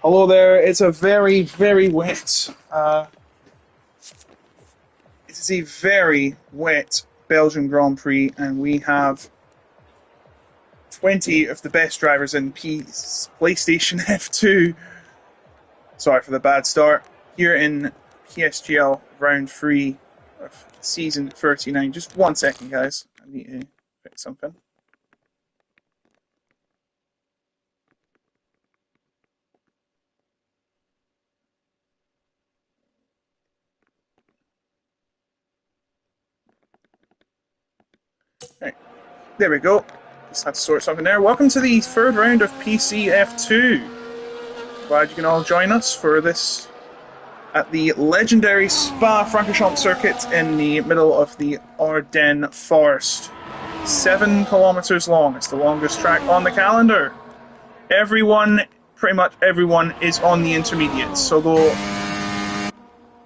Hello there. It's a very, very wet. It is a very wet Belgian Grand Prix, and we have 20 of the best drivers in PlayStation F2. Sorry for the bad start. Here in PSGL Round 3 of Season 39. Just 1 second, guys. I need to fix something. Right. There we go. Just had to sort something there. Welcome to the third round of PCF2. Glad you can all join us for this at the legendary Spa-Francorchamps circuit in the middle of the Ardennes forest. 7 kilometers long. It's the longest track on the calendar. Pretty much everyone, is on the intermediates. Although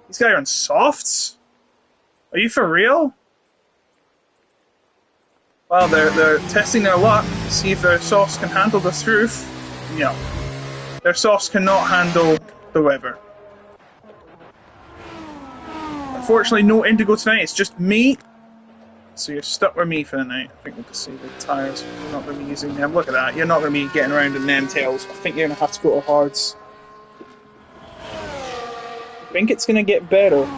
these guys are on softs. Are you for real? Well, they're testing their luck to see if their softs can handle this roof. No. Their softs cannot handle the weather. Unfortunately, no Indigo tonight. It's just me. So you're stuck with me for the night. I think we'll just see the tyres. You're not going to be using them. Look at that. You're not going to be getting around in them tails. I think you're going to have to go to hards. I think it's going to get better.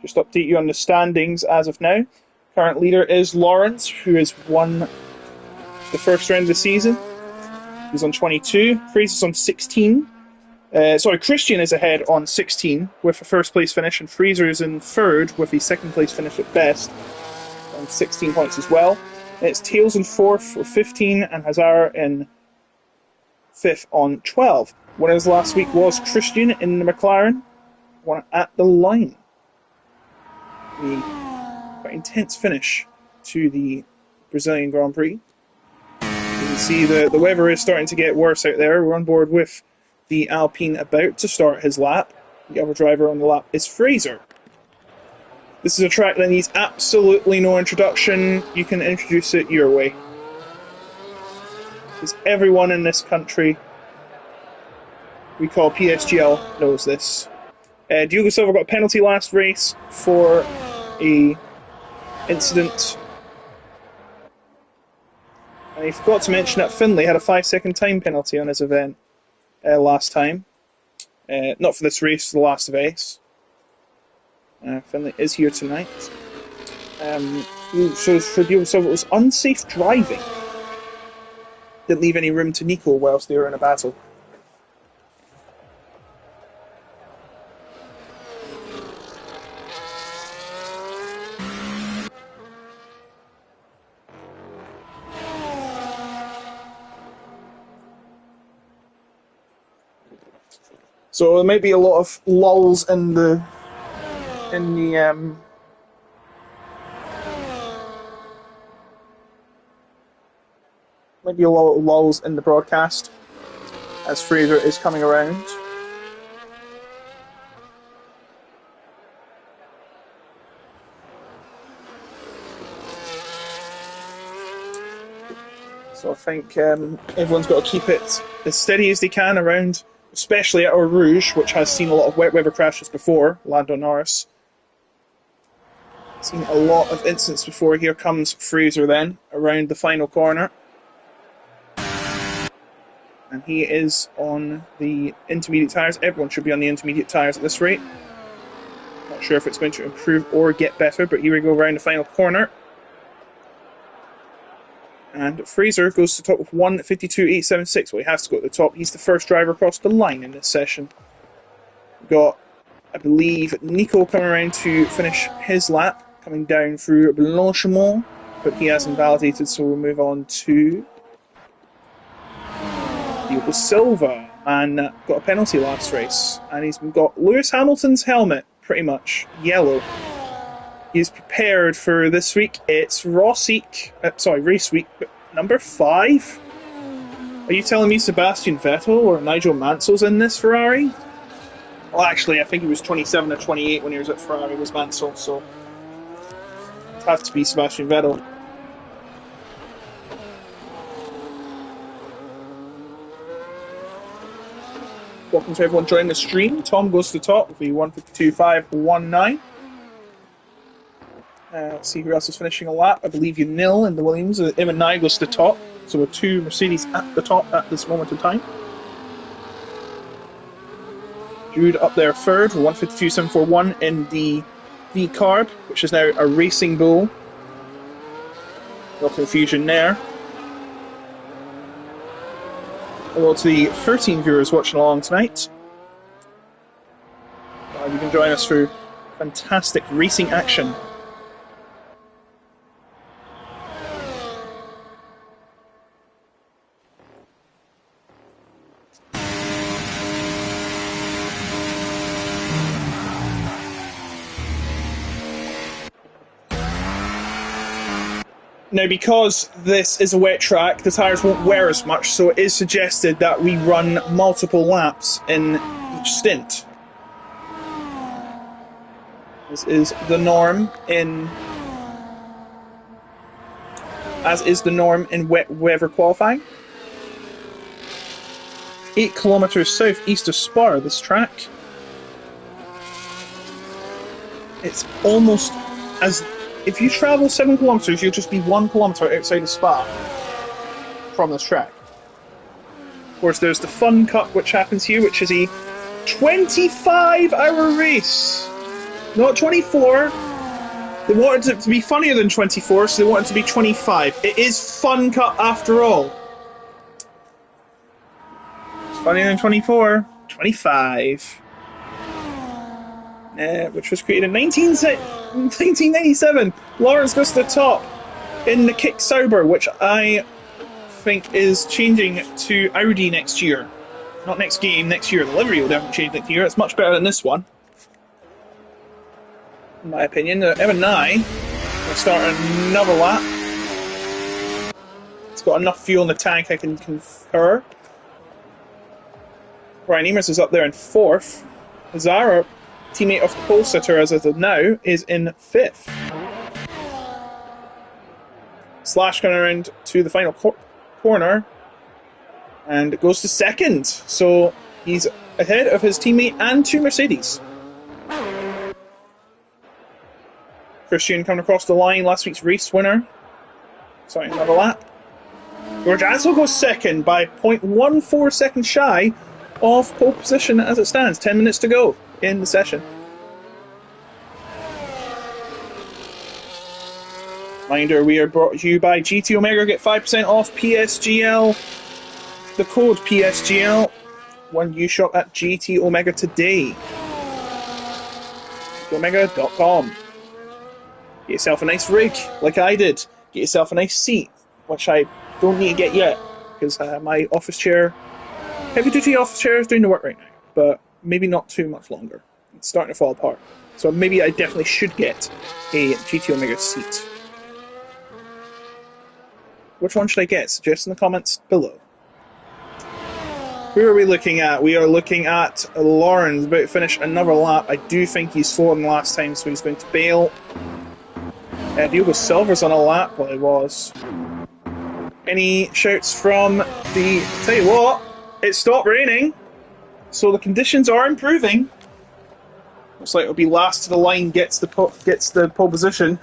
Just update you on the standings as of now. Current leader is Lawrence, who has won the first round of the season. He's on 22. Fraser's on 16. Christian is ahead on 16 with a first place finish, and Fraser is in third with a second place finish at best on 16 points as well. It's Tails in fourth with 15, and Hazard in fifth on 12. Winners last week was Christian in the McLaren, won at the line. Quite intense finish to the Brazilian Grand Prix. You can see the weather is starting to get worse out there. We're on board with the Alpine about to start his lap. The other driver on the lap is Fraser. This is a track that needs absolutely no introduction. You can introduce it your way. Because everyone in this country we call PSGL knows this. Diogo Silva got a penalty last race for a incident, and he forgot to mention that Finlay had a 5-second time penalty on his event last time. Not for this race, the last race. Finlay is here tonight. So for Diogo Silva, it was unsafe driving. Didn't leave any room to Nico whilst they were in a battle. So there may be a lot of lulls in the maybe a lot of lulls in the broadcast as Fraser is coming around. So I think everyone's got to keep it as steady as they can around, especially at Eau Rouge, which has seen a lot of wet weather crashes before. Lando Norris. Seen a lot of incidents before. Here comes Fraser then, around the final corner. And he is on the intermediate tyres. Everyone should be on the intermediate tyres at this rate. Not sure if it's going to improve or get better, but here we go around the final corner. And Fraser goes to the top with 1:52.876. Well, he has to go to the top. He's the first driver across the line in this session. We've got, I believe, Nico coming around to finish his lap, coming down through Blanchimont, but he has invalidated, so we'll move on to Diogo Silva. And got a penalty last race, and he's got Lewis Hamilton's helmet, pretty much yellow. He's prepared for this week. It's race week, but number 5. Are you telling me Sebastian Vettel or Nigel Mansell's in this Ferrari? Well, actually, I think he was 27 or 28 when he was at Ferrari, was Mansell, so it has to be Sebastian Vettel. Welcome to everyone joining the stream. Tom goes to the top with the 152.519. Let's see who else is finishing a lap. I believe you nil in the Williams. Evan Nye goes to the top. So we're 2 Mercedes at the top at this moment in time. Jude up there third for 152.741 in the V Carb, which is now a Racing Bull. No confusion there. Hello to the 13 viewers watching along tonight. You can join us for fantastic racing action. Now, because this is a wet track, the tyres won't wear as much, so it is suggested that we run multiple laps in each stint. This is the norm in... as is the norm in wet weather qualifying. 8 kilometres southeast of Spa, this track. It's almost as... if you travel 7 kilometres, you'll just be 1 kilometre outside of Spa from this track. Of course, there's the Fun Cup, which happens here, which is a 25-hour race. Not 24. They wanted it to be funnier than 24, so they wanted it to be 25. It is Fun Cup after all. It's funnier than 24. 25. Which was created in 1997. Lawrence goes to the top in the Kick Sauber, which I think is changing to Audi next year. Not next game, next year. The livery will definitely change next year. It's much better than this one, in my opinion. Evan Nye will start another lap. It's got enough fuel in the tank, I can concur. Brian Emers is up there in 4th. Zara, teammate of the pole sitter as of now, is in 5th. Slash going around to the final corner and goes to 2nd. So he's ahead of his teammate and 2 Mercedes. Christian coming across the line, last week's race winner. Starting another lap. George Ansel goes 2nd by 0.14 seconds shy of pole position as it stands. 10 minutes to go in the session. Reminder, we are brought to you by GT Omega. Get 5% off PSGL. The code PSGL when you shop at GT Omega today. GTOmega.com. Get yourself a nice rig, like I did. Get yourself a nice seat, which I don't need to get yet, because my office chair, heavy-duty office chair, is doing the work right now, but maybe not too much longer. It's starting to fall apart. So maybe I definitely should get a GT Omega seat. Which one should I get? Suggest in the comments below. Who are we looking at? We are looking at Lawrence, about to finish another lap. I do think he's fallen last time, so he's going to bail. Diogo Silva's on a lap, well, he was. Any shouts from the... Tell you what, it stopped raining, so the conditions are improving. Looks like it'll be last to the line, gets the pole position.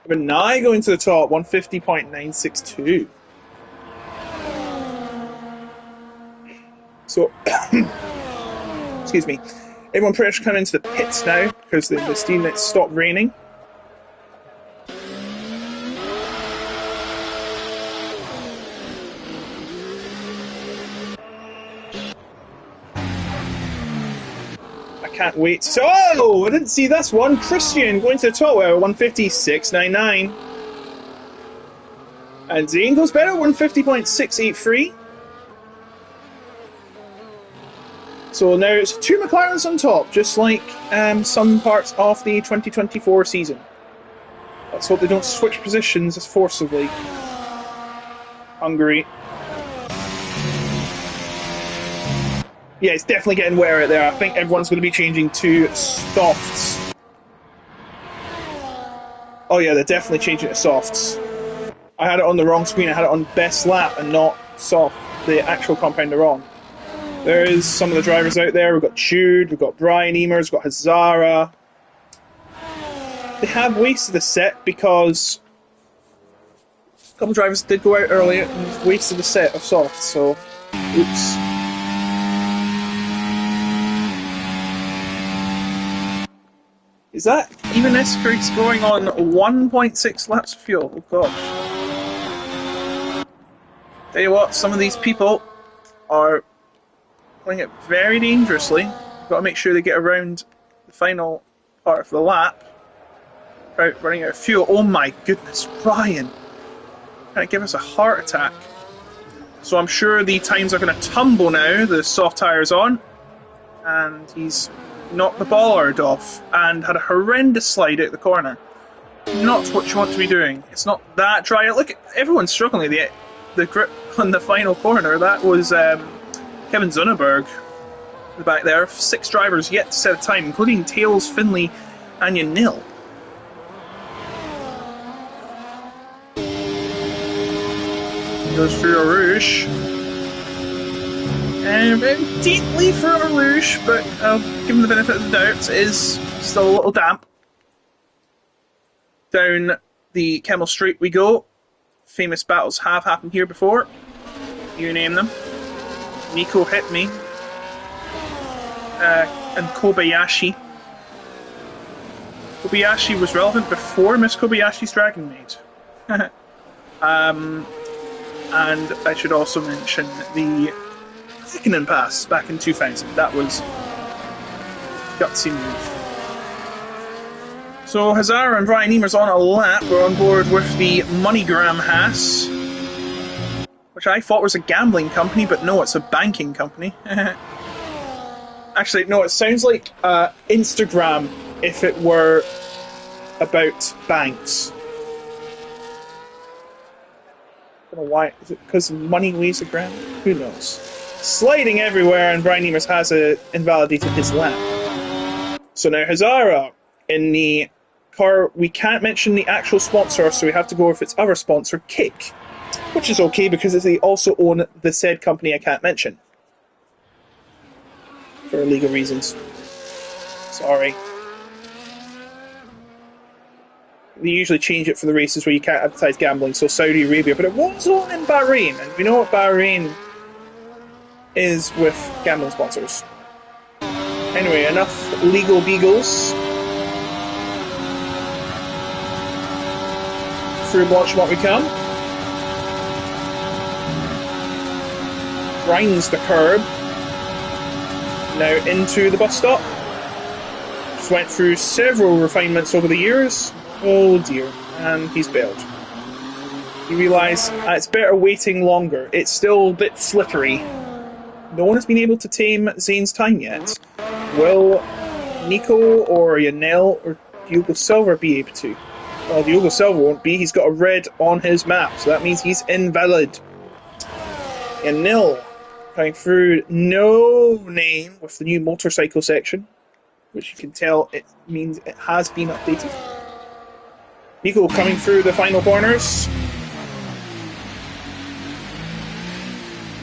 But now going to the top, 150.962. So, excuse me. Everyone pretty much coming into the pits now because the steam net stopped raining. I can't wait. So, oh, I didn't see this one. Christian going to the top, 150.699. And Zane goes better, 150.683. So now it's 2 McLarens on top, just like some parts of the 2024 season. Let's hope they don't switch positions as forcibly. Hungary. Yeah, it's definitely getting wetter out there. I think everyone's going to be changing to softs. Oh yeah, they're definitely changing to softs. I had it on the wrong screen. I had it on best lap and not soft, the actual compound they're on. There's some of the drivers out there. We've got Jude, we've got Brian Eamers, we've got Hazara. They have wasted a set because a couple of drivers did go out earlier and wasted a set of softs, so oops. Is that even necessary scoring on 1.6 laps of fuel? Oh gosh. Tell you what, some of these people are playing it very dangerously. You've got to make sure they get around the final part of the lap without running out of fuel. Oh my goodness, Ryan! Trying to give us a heart attack. So I'm sure the times are going to tumble now, the soft tyres on. And he's knocked the bollard off and had a horrendous slide out the corner. Not what you want to be doing. It's not that dry. Look, everyone's struggling. The grip on the final corner, that was Kevin Zunneberg back there. 6 drivers yet to set a time, including Tails, Finley, and Yanil. Goes through a Rouge. Deeply for a Rouge, but given the benefit of the doubt, it is still a little damp. Down the Kemmel Street we go. Famous battles have happened here before. You name them. Nico hit me. And Kobayashi. Kobayashi was relevant before Miss Kobayashi's Dragon Maid. And I should also mention the Hickinen Pass back in 2000. That was gutsy move. So Hazara and Brian Eamers on a lap. We're on board with the MoneyGram Haas, which I thought was a gambling company, but no, it's a banking company. Actually, no, it sounds like Instagram if it were about banks. I don't know why. Is it because money weighs a gram? Who knows? Sliding everywhere, and Brian Eamers has invalidated his lap. So now Hazara in the car. We can't mention the actual sponsor, so we have to go with its other sponsor, Kick, which is okay because they also own the said company I can't mention for legal reasons. Sorry. They usually change it for the races where you can't advertise gambling, so Saudi Arabia, but it was on in Bahrain, and we know what Bahrain is with gambling sponsors. Anyway, enough legal beagles. Through Blanchemont we come. Grinds the curb. Now into the bus stop. Just went through several refinements over the years. Oh dear, and he's bailed. You realise it's better waiting longer. It's still a bit slippery. No one has been able to tame Zane's time yet. Will Nico or Yanel or Diogo Silva be able to? Well, Diogo Silva won't be. He's got a red on his map, so that means he's invalid. Yanel coming through no name with the new motorcycle section, which you can tell it means it has been updated. Nico coming through the final corners.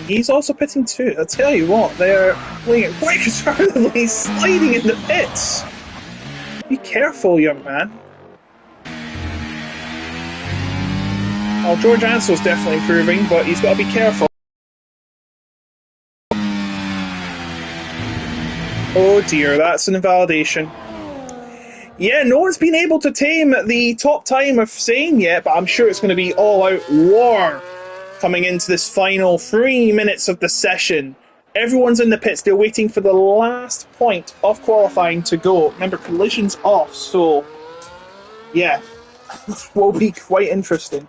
He's also pitting too. I'll tell you what, they're playing it quite conservatively, sliding in the pits. Be careful, young man. Well, George Ansell's definitely improving, but he's got to be careful. Oh dear, that's an invalidation. Yeah, no one's been able to tame the top time of Zane yet, but I'm sure it's going to be all-out war coming into this final 3 minutes of the session. Everyone's in the pits. They're waiting for the last point of qualifying to go. Remember, collision's off, so yeah, will be quite interesting.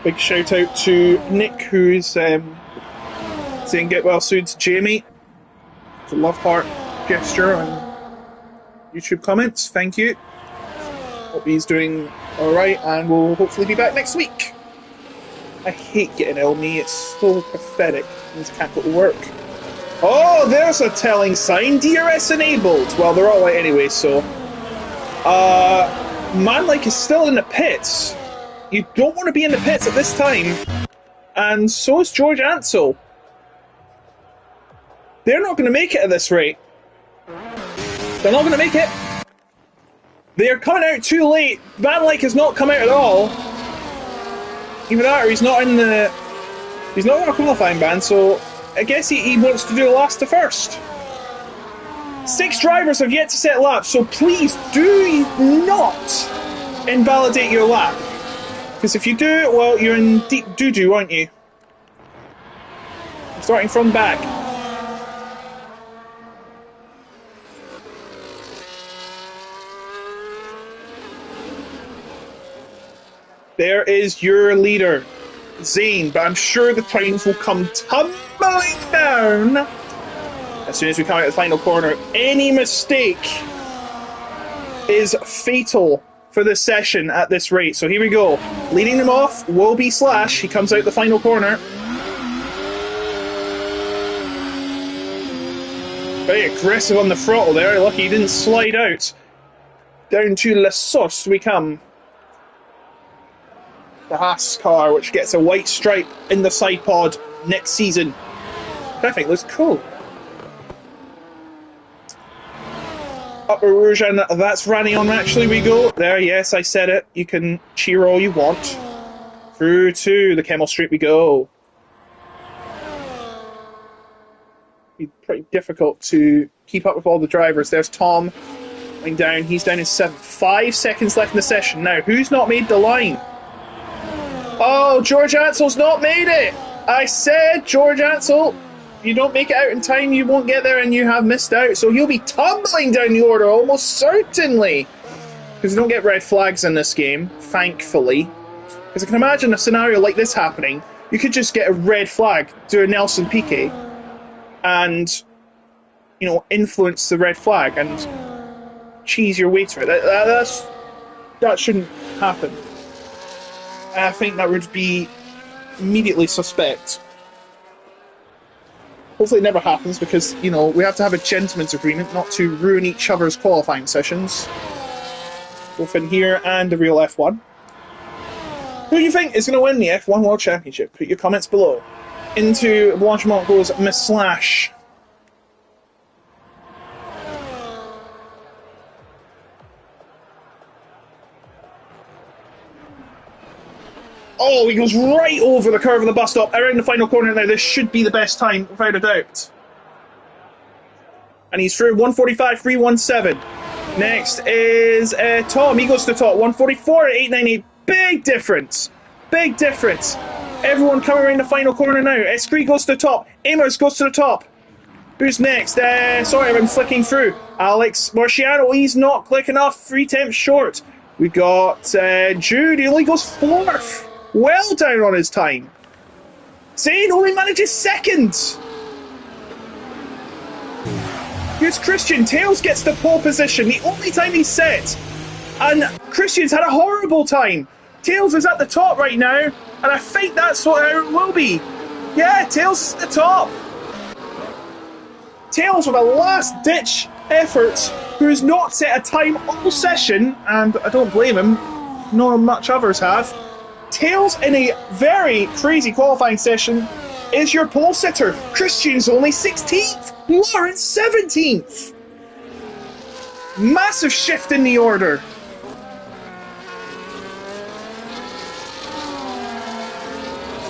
Big shout out to Nick, who's saying get well soon to Jamie. It's a love heart gesture on YouTube comments. Thank you. Hope he's doing alright, and we'll hopefully be back next week. I hate getting ill, me. It's so pathetic. I just can't go to work. Oh, there's a telling sign. DRS enabled. Well, they're all right anyway, so. Manlike is still in the pits. You don't want to be in the pits at this time. And so is George Ansell. They're not going to make it at this rate. They're not going to make it. They're coming out too late. Manlike has not come out at all. Even that, he's not in the... He's not in a qualifying ban, so I guess he wants to do last to first. 6 drivers have yet to set laps, so please do not invalidate your lap. Because if you do, well, you're in deep doo-doo, aren't you? Starting from the back. There is your leader, Zane, but I'm sure the times will come tumbling down as soon as we come out of the final corner. Any mistake is fatal for this session at this rate. So here we go. Leading them off will be Slash. He comes out the final corner. Very aggressive on the throttle there. Lucky he didn't slide out. Down to La Sauce we come. The Haas car, which gets a white stripe in the side pod next season. Perfect, looks cool. Upper Rouge, and that's running on. Actually, we go there. Yes, I said it. You can cheer all you want. Through to the Kemmel Street we go. Be pretty difficult to keep up with all the drivers. There's Tom going down. He's down in 7th. 5 seconds left in the session. Now, who's not made the line? Oh, George Ansell's not made it. I said, George Ansell, if you don't make it out in time, you won't get there, and you have missed out. So he'll be tumbling down the order, almost certainly. Because we don't get red flags in this game, thankfully. Because I can imagine a scenario like this happening. You could just get a red flag, do a Nelson Piquet, and, you know, influence the red flag and cheese your way through it. That shouldn't happen. I think that would be immediately suspect. Hopefully it never happens because, you know, we have to have a gentleman's agreement not to ruin each other's qualifying sessions. Both in here and the real F1. Who do you think is going to win the F1 World Championship? Put your comments below. Into Blanchimont goes Miss Slash. Oh, he goes right over the curve of the bus stop, around the final corner now. This should be the best time, without a doubt. And he's through 145.317. Next is Tom. He goes to the top. 144.898. Big difference. Big difference. Everyone coming around the final corner now. Escrit goes to the top. Amos goes to the top. Who's next? Sorry, I'm flicking through. Alex Marciano. He's not quick enough. 3/10 short. We got Jude. He only goes 4th. Well down on his time. Zane only manages 2nd. Here's Christian. Tails gets the pole position. The only time he's set. And Christian's had a horrible time. Tails is at the top right now. And I think that's what it will be. Yeah, Tails is at the top. Tails with a last-ditch effort, who's not set a time all session, and I don't blame him. Not much others have. Tails in a very crazy qualifying session is your pole sitter. Christian's only 16th. Lawrence 17th. Massive shift in the order.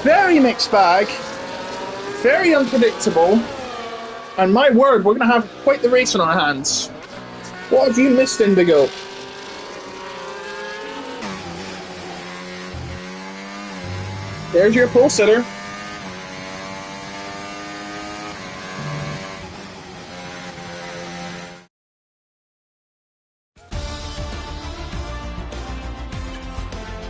Very mixed bag. Very unpredictable. And my word, we're going to have quite the race on our hands. What have you missed, Indigo? There's your pole sitter.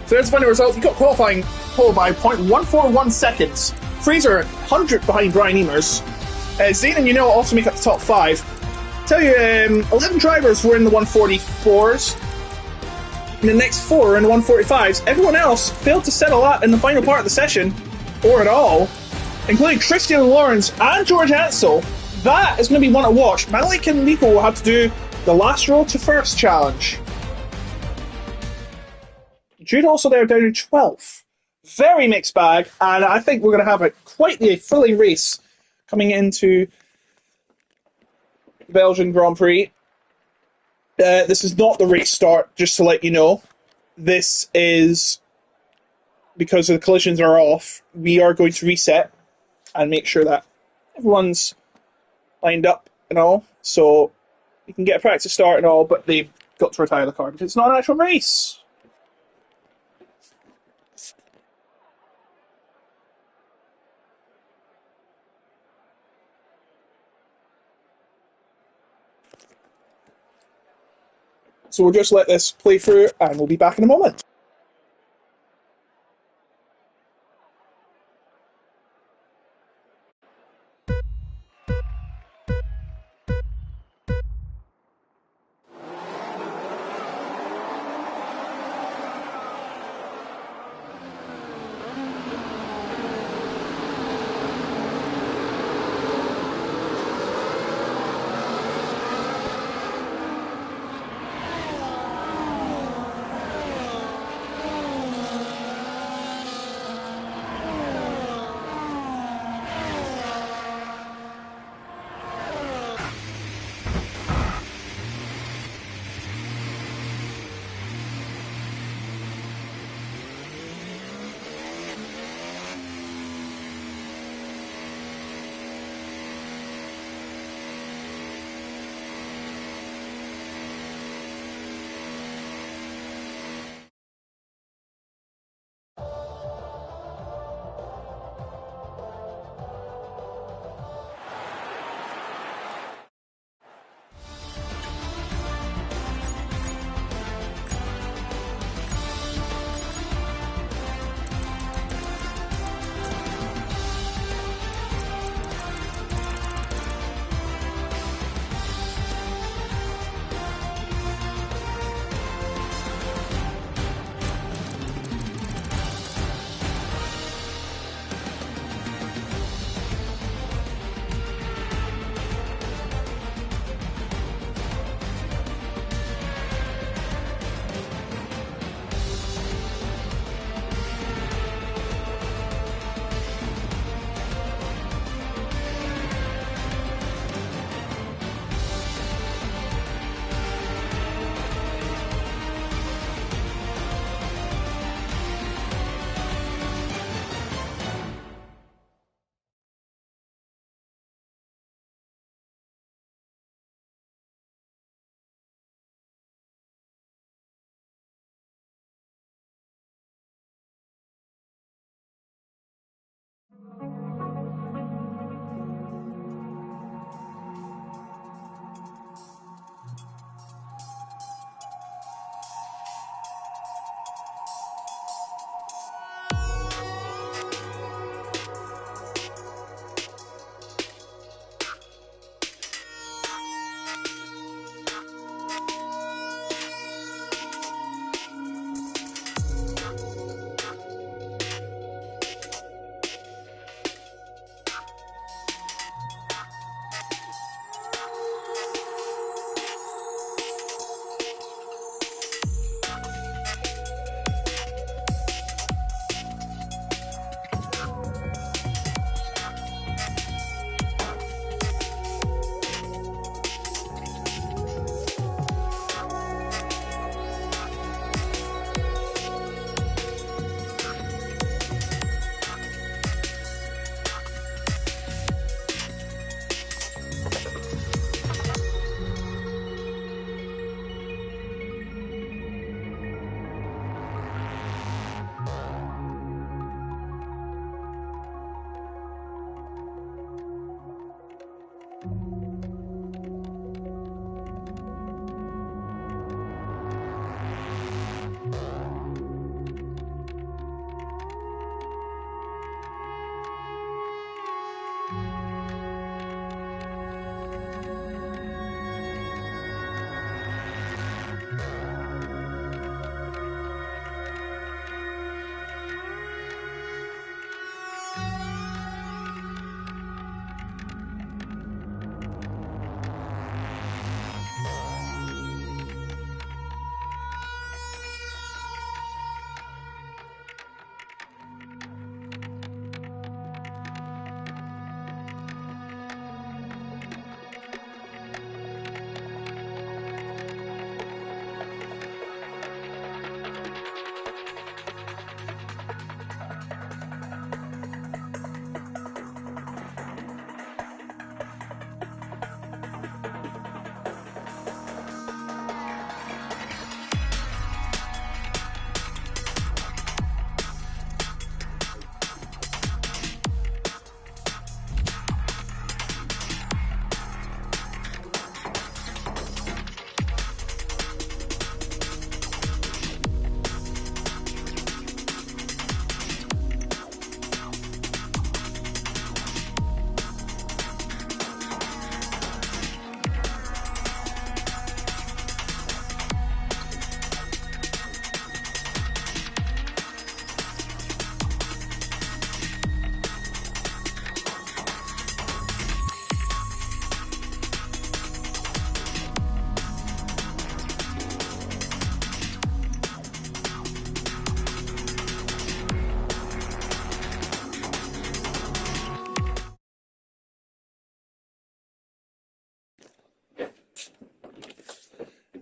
So there's the final result. You got qualifying pole by 0.141 seconds. Fraser, 100 behind Brian Eamers. Zane and Yuno also make up the top 5. Tell you, 11 drivers were in the 144s. And the next 4 are in the 145s. Everyone else failed to settle up in the final part of the session, or at all, including Christian Lawrence and George Ansell. That is going to be one to watch. Malik and Nico will have to do the last row to first challenge. Jude also there down to 12th. Very mixed bag, and I think we're going to have quite the thrilling race coming into the Belgian Grand Prix. This is not the race start, just to let you know. This is because the collisions are off. We are going to reset and make sure that everyone's lined up and all, so you can get a practice start and all, but they've got to retire the car because it's not an actual race. So we'll just let this play through and we'll be back in a moment.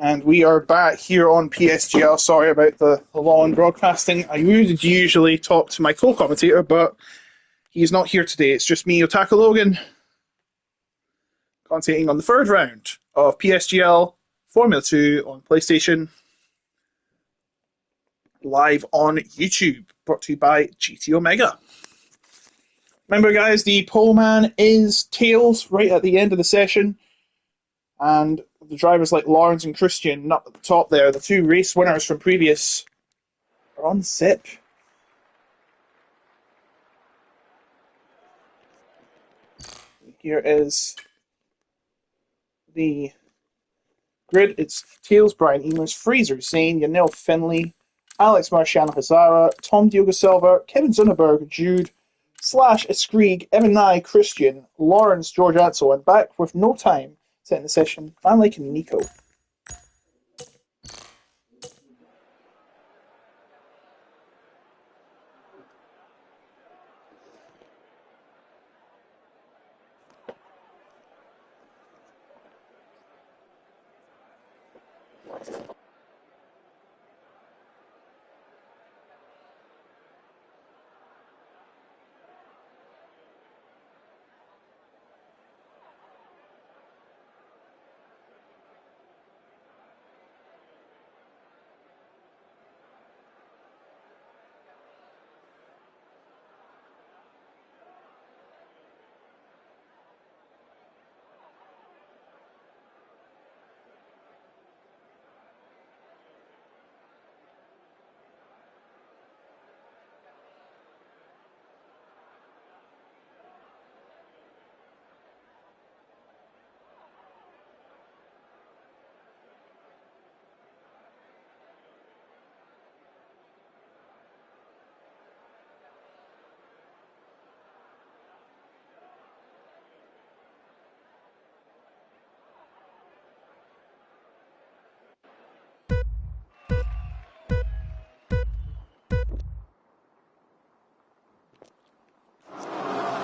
And we are back here on PSGL. Sorry about the long broadcasting. I would usually talk to my co-commentator, but he's not here today. It's just me, Otaku Logan, commentating on the third round of PSGL Formula 2 on PlayStation, live on YouTube, brought to you by GT Omega. Remember, guys, the pole man is Tails right at the end of the session. And the drivers like Lawrence and Christian up at the top there, the two race winners from previous, are on SIP. Here is the grid. It's Tails, Brian Eamers, Fraser Zane, Yanil Finley, Alex Marciano Hazara, Tom Diogo Silva, Kevin Zunneberg, Jude, Slash Eskrieg, Evan Nye, Christian, Lawrence, George Atzo, and back with no time setting the session, Van Lake and Nico.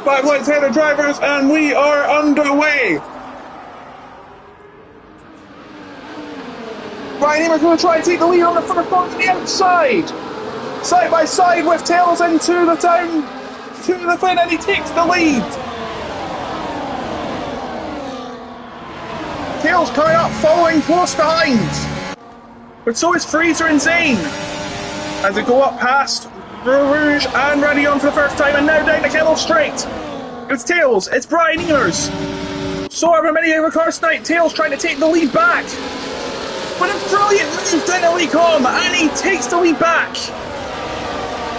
Five lights ahead of drivers, and we are underway. Brian Eamer's going to try and take the lead on the first one to the outside. Side by side with Tails into the town, to the fin, and he takes the lead. Tails coming up, following close behind. But so is Fraser and Zane as they go up past Rouge and ready on for the first time, and now down the Kettle Straight. It's Tails, it's Brian Eamers. So are many other cars tonight. Tails trying to take the lead back. But a brilliant move down the Lecom, and he takes the lead back.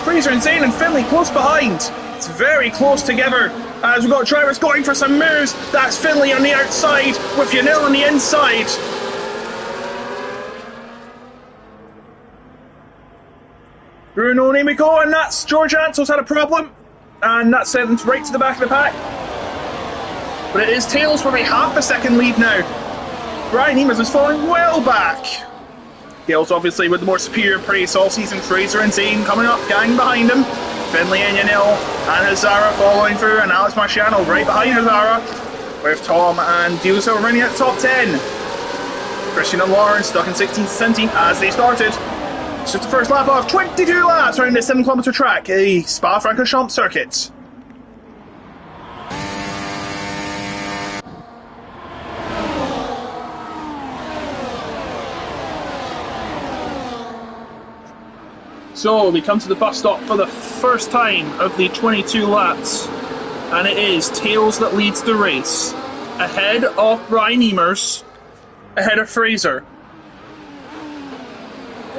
Fraser and Zane and Finley close behind. It's very close together as we've got drivers going for some moves. That's Finley on the outside with Yanil on the inside. Bruno Nemiko, and that's George Antos's had a problem, and that sent him right to the back of the pack. But it is Tails for a half a second lead now. Brian Eamers is falling well back. Tails obviously with the more superior pace all season. Fraser and Zane coming up, gang behind him. Finley and Yanil and Hazara following through, and Alex Marciano right behind Hazara, with Tom and Diogo running at the top 10. Christian and Lawrence stuck in 16th, 17th as they started. It's just the first lap of 22 laps around this 7-kilometre track, a Spa-Francorchamps circuit. So we come to the bus stop for the first time of the 22 laps, and it is Tails that leads the race, ahead of Brian Eamers, ahead of Fraser.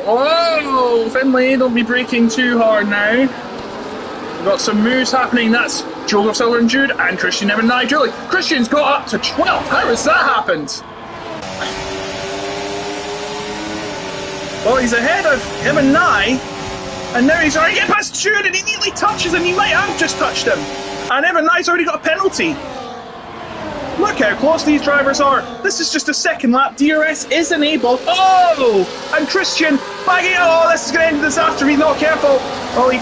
Whoa, Finley, don't be braking too hard now. We've got some moves happening. That's Diogo Silva and Jude, and Christian Evan Nye. Christian's got up to 12th. How has that happened? Well, he's ahead of Evan Nye, and now he's already getting past Jude, and he nearly touches him. He might have just touched him. And Evan Nye's already got a penalty. Look how close these drivers are. This is just a second lap. DRS is enabled. Oh! And Christian bagging out. Oh, this is going to end in disaster if he's not careful. Well, he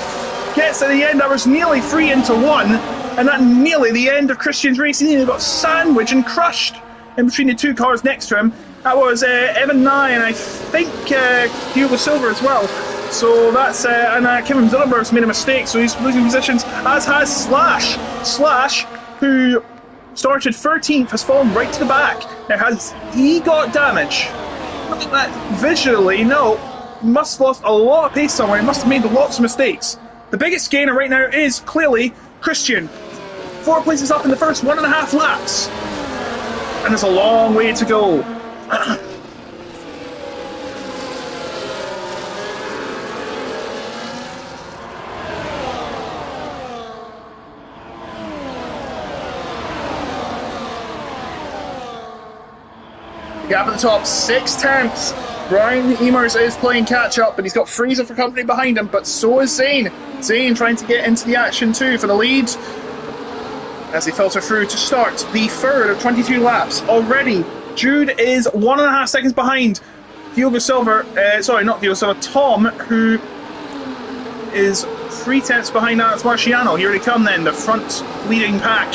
gets to the end. That was nearly 3 into 1. And that nearly the end of Christian's race. He nearly got sandwiched and crushed in between the two cars next to him. That was Evan Nye, and I think Hugo Silver as well. So that's and Kevin Zillenberg's made a mistake, so he's losing positions. As has Slash. Slash, who started 13th, has fallen right to the back. Now, has he got damage? Not that visually, no. He must have lost a lot of pace somewhere. He must have made lots of mistakes. The biggest gainer right now is clearly Christian. 4 places up in the first 1.5 laps. And there's a long way to go. The gap at the top, 6/10. Brian Emers is playing catch-up, but he's got Freezer for company behind him, but so is Zane. Zane trying to get into the action too for the lead as they filter through to start the third of 22 laps. Already, Jude is 1.5 seconds behind Diogo Silver, sorry, not Diogo Silver, Tom, who is 3/10 behind Alex Marciano. Here they come then, the front leading pack.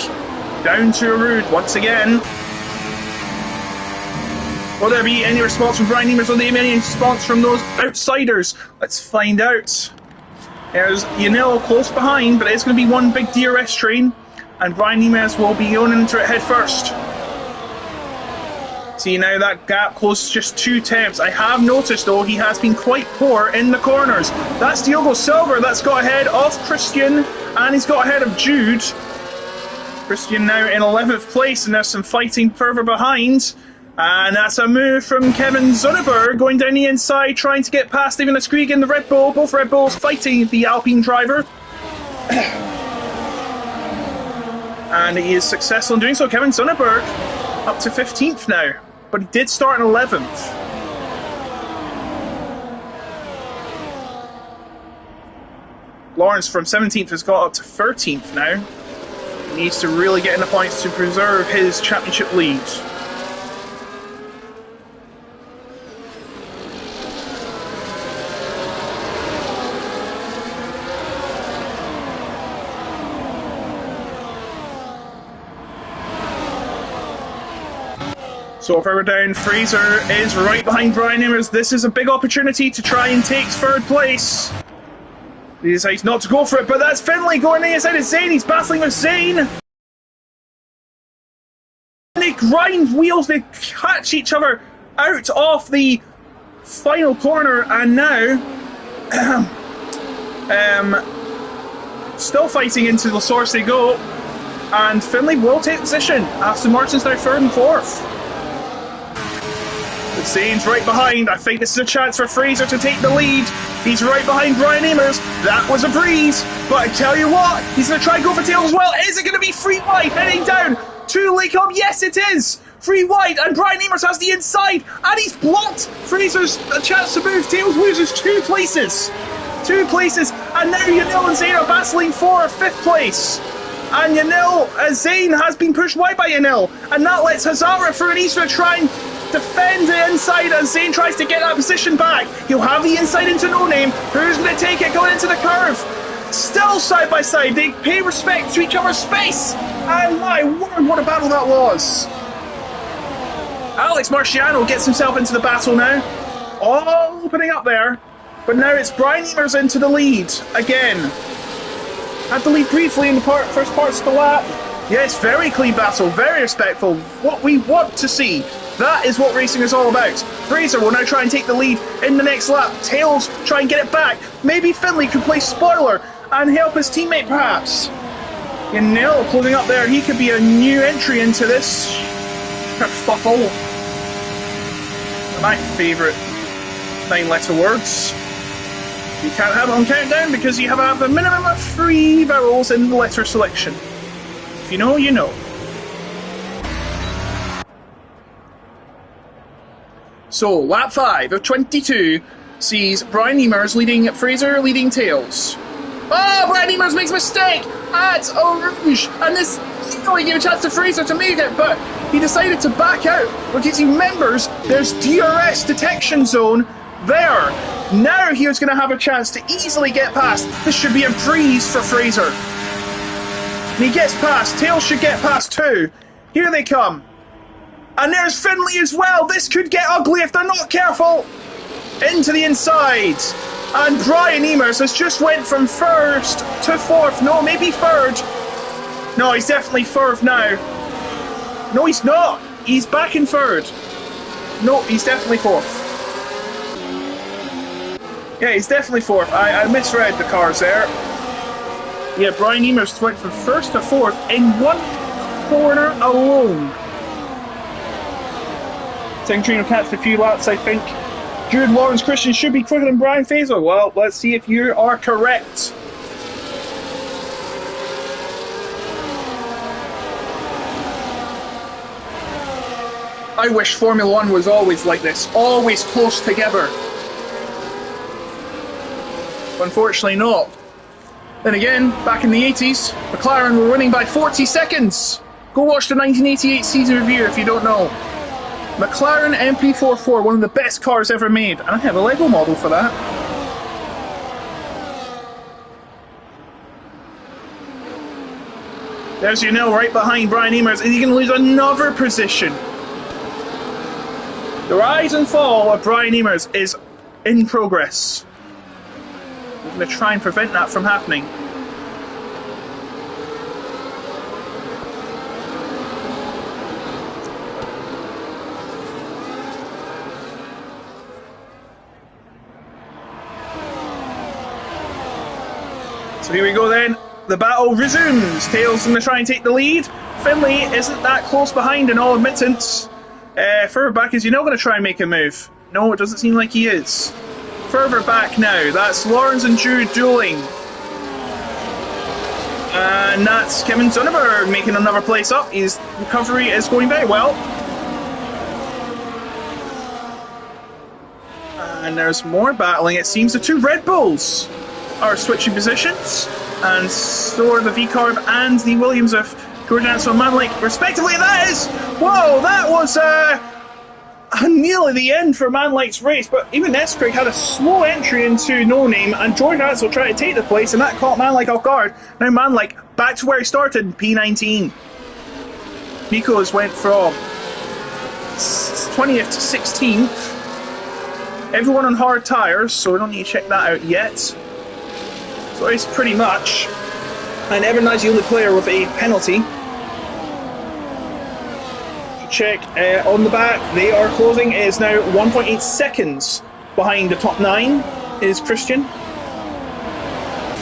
Down to Rude once again. Will there be any response from Brian Emers? Will there be any response from those outsiders? Let's find out. There's Yanil close behind, but it's going to be one big DRS train, and Brian Emers will be going into it head first. See now that gap close, just 2/10. I have noticed though he has been quite poor in the corners. That's Diogo Silver that's got ahead of Christian, and he's got ahead of Jude. Christian now in 11th place, and there's some fighting further behind. And that's a move from Kevin Zunneberg going down the inside, trying to get past even Skrieg and the Red Bull. Both Red Bulls fighting the Alpine driver. And he is successful in doing so. Kevin Zunneberg up to 15th now, but he did start in 11th. Lawrence from 17th has got up to 13th now. He needs to really get in the points to preserve his championship lead. So further down, Fraser is right behind Brian Emers. This is a big opportunity to try and take third place. He decides not to go for it, but that's Finlay going inside of Zane. He's battling with Zane. They grind wheels, they catch each other out of the final corner, and now still fighting into the source they go. And Finlay will take position. Aston Martin's now third and fourth. Zane's right behind. I think this is a chance for Fraser to take the lead. He's right behind Brian Emers. That was a breeze. But I tell you what, he's going to try and go for tails as well. Is it going to be free wide heading down to Lake Hub? Yes, it is. Free wide, and Brian Emers has the inside, and he's blocked. Fraser's a chance to move. Tails loses 2 places. 2 places, and now Yanil and Zane are battling for 5th place. And Yanil, Zane has been pushed wide by Yanil, and that lets Hazara through, and he's going to try and defend the inside as Zane tries to get that position back. He'll have the inside into No Name. Who's going to take it going into the curve? Still side by side. They pay respect to each other's space. And my word, what a battle that was. Alex Marciano gets himself into the battle now. All opening up there. But now it's Brian Emers into the lead again. Had the lead briefly in the first parts of the lap. Yes, very clean battle, very respectful. What we want to see. That is what racing is all about. Fraser will now try and take the lead in the next lap. Tails try and get it back. Maybe Finlay could play spoiler and help his teammate perhaps. Yanil closing up there. He could be a new entry into this kerfuffle. My favourite 9-letter words. You can't have it on countdown because you have to have a minimum of 3 vowels in the letter selection. If you know, you know. So, lap 5 of 22 sees Brian Emers leading Fraser, leading Tails. Oh, Brian Emers makes a mistake at Eau Rouge, and this only gave a chance to Fraser to make it, but he decided to back out because he remembers there's DRS detection zone there. Now he's going to have a chance to easily get past. This should be a breeze for Fraser. And he gets past. Tails should get past too. Here they come. And there's Finlay as well. This could get ugly if they're not careful. Into the inside. And Brian Eamers has just went from first to fourth. No, maybe third. No, he's definitely third now. No, he's not. He's back in third. No, he's definitely fourth. Yeah, he's definitely fourth. I misread the cars there. Yeah, Brian Eamers went from first to fourth in one corner alone. Trino catched a few laps, I think. Jude Lawrence Christian should be quicker than Brian Faisal. Well, let's see if you are correct. I wish Formula One was always like this, always close together. Unfortunately not. Then again, back in the 80s, McLaren were winning by 40 seconds. Go watch the 1988 season review if you don't know. McLaren MP44, one of the best cars ever made. And I have a Lego model for that. There's Janelle right behind Brian Eamers. Is he going to lose another position? The rise and fall of Brian Eamers is in progress. We're going to try and prevent that from happening. So here we go then. The battle resumes. Tails going to try and take the lead. Finlay isn't that close behind in all admittance. Further back, is Janelle going to try and make a move? No, it doesn't seem like he is. Further back now, that's Lawrence and Jude dueling. And that's Kevin Zunneberg making another place up. His recovery is going very well. And there's more battling. It seems the two Red Bulls are switching positions. And so are the V-Carb and the Williams of Gordon and Manlake, respectively. That is... Whoa, that was... nearly the end for Manlake's race, but even Nescraig had a slow entry into No Name, and Jordan Ansel tried to take the place, and that caught Manlake off guard. Now Manlake back to where he started in P19. Nico's went from 20th to 16th. Everyone on hard tyres, so we don't need to check that out yet. So it's pretty much. And Evan Knight's the only player with a penalty. Check on the back, they are closing. It is now 1.8 seconds behind the top 9 is Christian.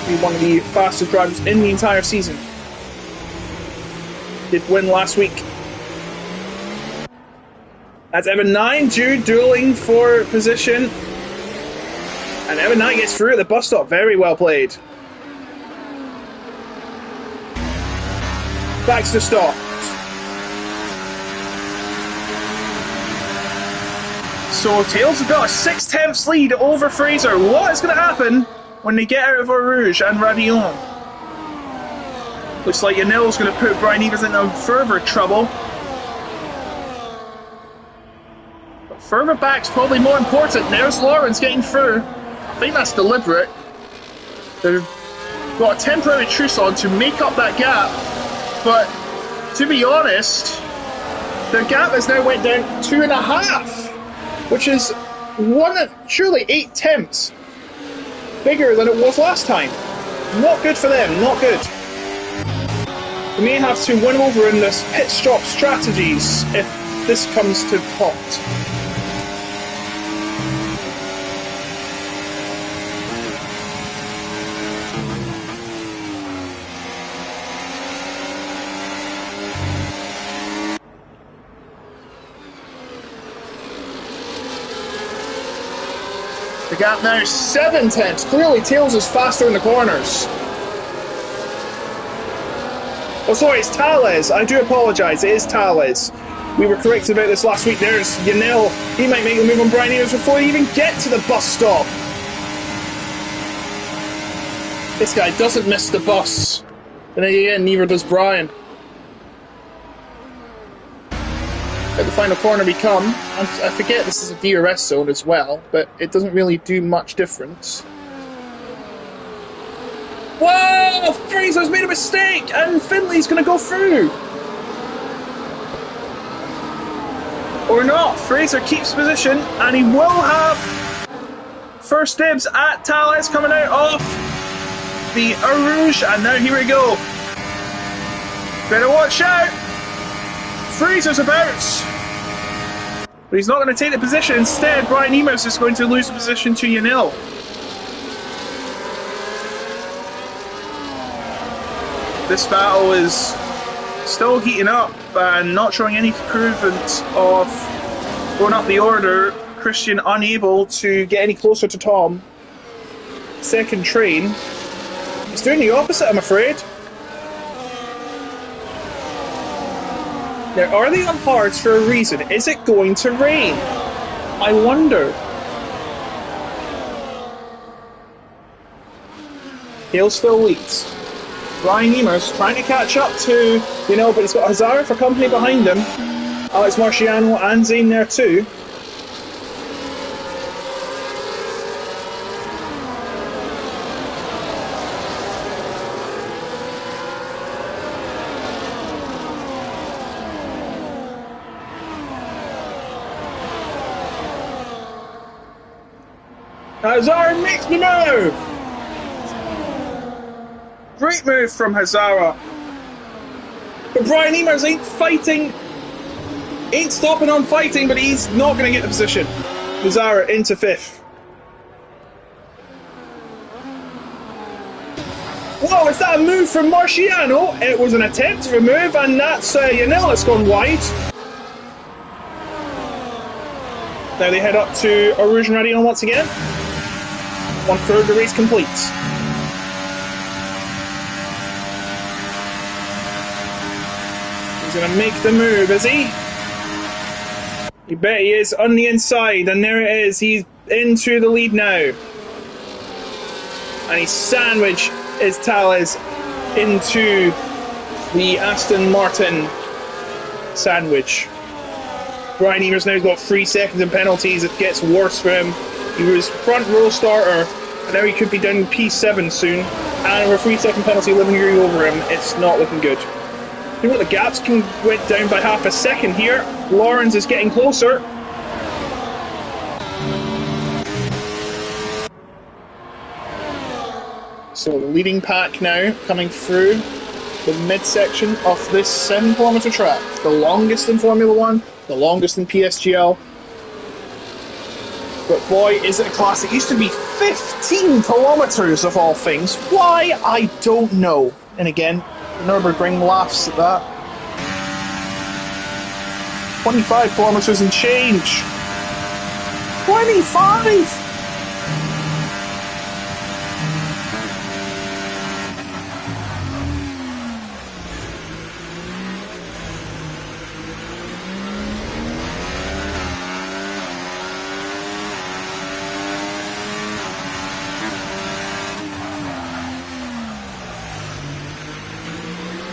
He's one of the fastest drivers in the entire season. Did win last week. That's Evan 9, Jude dueling for position. And Evan 9 gets through at the bus stop. Very well played. Back to the stop. So Tails have got a 6/10 lead over Fraser. What is going to happen when they get out of Eau Rouge and Radillon? Looks like Yanel's going to put Brian Eamers into further trouble. But further back's probably more important. There's Lawrence getting through. I think that's deliberate. They've got a temporary truce on to make up that gap. But to be honest, their gap has now went down 2.5. Which is surely 8 tenths bigger than it was last time. Not good for them, not good. We may have to win over in this pit stop strategies if this comes to pot. The gap now 7 tenths. Clearly Tails is faster in the corners. Oh sorry, it's Tales. I do apologise, it is Tales. We were corrected about this last week. There's Yanel. He might make a move on Brian Eamers before he even get to the bus stop. This guy doesn't miss the bus. And again, neither does Brian. At the final corner we come, I forget this is a DRS zone as well, but it doesn't really do much difference. Whoa! Fraser's made a mistake, and Finley's going to go through. or not. Fraser keeps position, and he will have first dibs at Thales coming out of the Rouge, and now here we go. Better watch out. Fraser's about, but he's not going to take the position. Instead, Brian Emos is going to lose the position to Yanil. This battle is still heating up and not showing any improvement of going up the order. Christian unable to get any closer to Tom. Second train. He's doing the opposite, I'm afraid. Now, are they on hards for a reason? Is it going to rain? I wonder. Hale still leads. Brian Eamers trying to catch up to, but he's got Hazara for company behind him. Alex Marciano and Zane there too. Hazara makes the move! Great move from Hazara. But Brian Eamers ain't stopping on fighting, but he's not going to get the position. Hazara into fifth. Whoa, is that a move from Marciano? It was an attempt to remove, and that's Yanil that's gone wide. Now they head up to Rouge and Radillon once again. 1/3 of the race complete. He's going to make the move, is he? You bet he is, on the inside, and there it is. He's into the lead now. And he sandwiched his Thales into the Aston Martin sandwich. Brian Eamers now got 3 seconds in penalties. It gets worse for him. He was front row starter, and now he could be down P7 soon. And with a 3-second penalty living over him, it's not looking good. You know what, the gaps went down by half a second here. Lawrence is getting closer. So the leading pack now coming through the midsection of this 7-kilometre track. The longest in Formula 1, the longest in PSGL. But boy, is it a class. It used to be 15 kilometres of all things. Why? I don't know. And again, Nürburgring laughs at that. 25 kilometres and change. 25!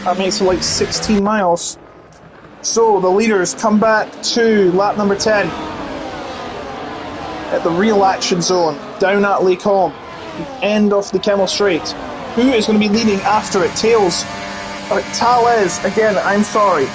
That makes it like 16 miles. So the leaders come back to lap number 10 at the real action zone down at Lake Holm, the end of the Kemmel Straight. Who is going to be leading after it? Thales again. I'm sorry,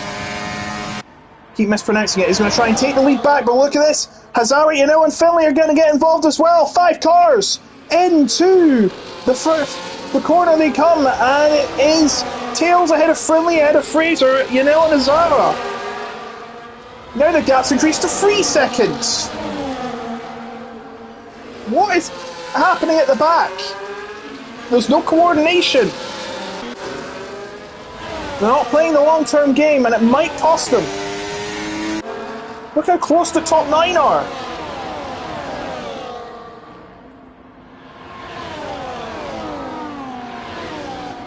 keep mispronouncing it. He's going to try and take the lead back, but look at this. Hazari, and Finlay are going to get involved as well. 5 cars into the corner they come, and it is Tails ahead of Finlay, ahead of Fraser, Yanil and Hazara. Now the gap's increased to 3 seconds. What is happening at the back? There's no coordination. They're not playing the long-term game, and it might cost them. Look how close the top 9 are.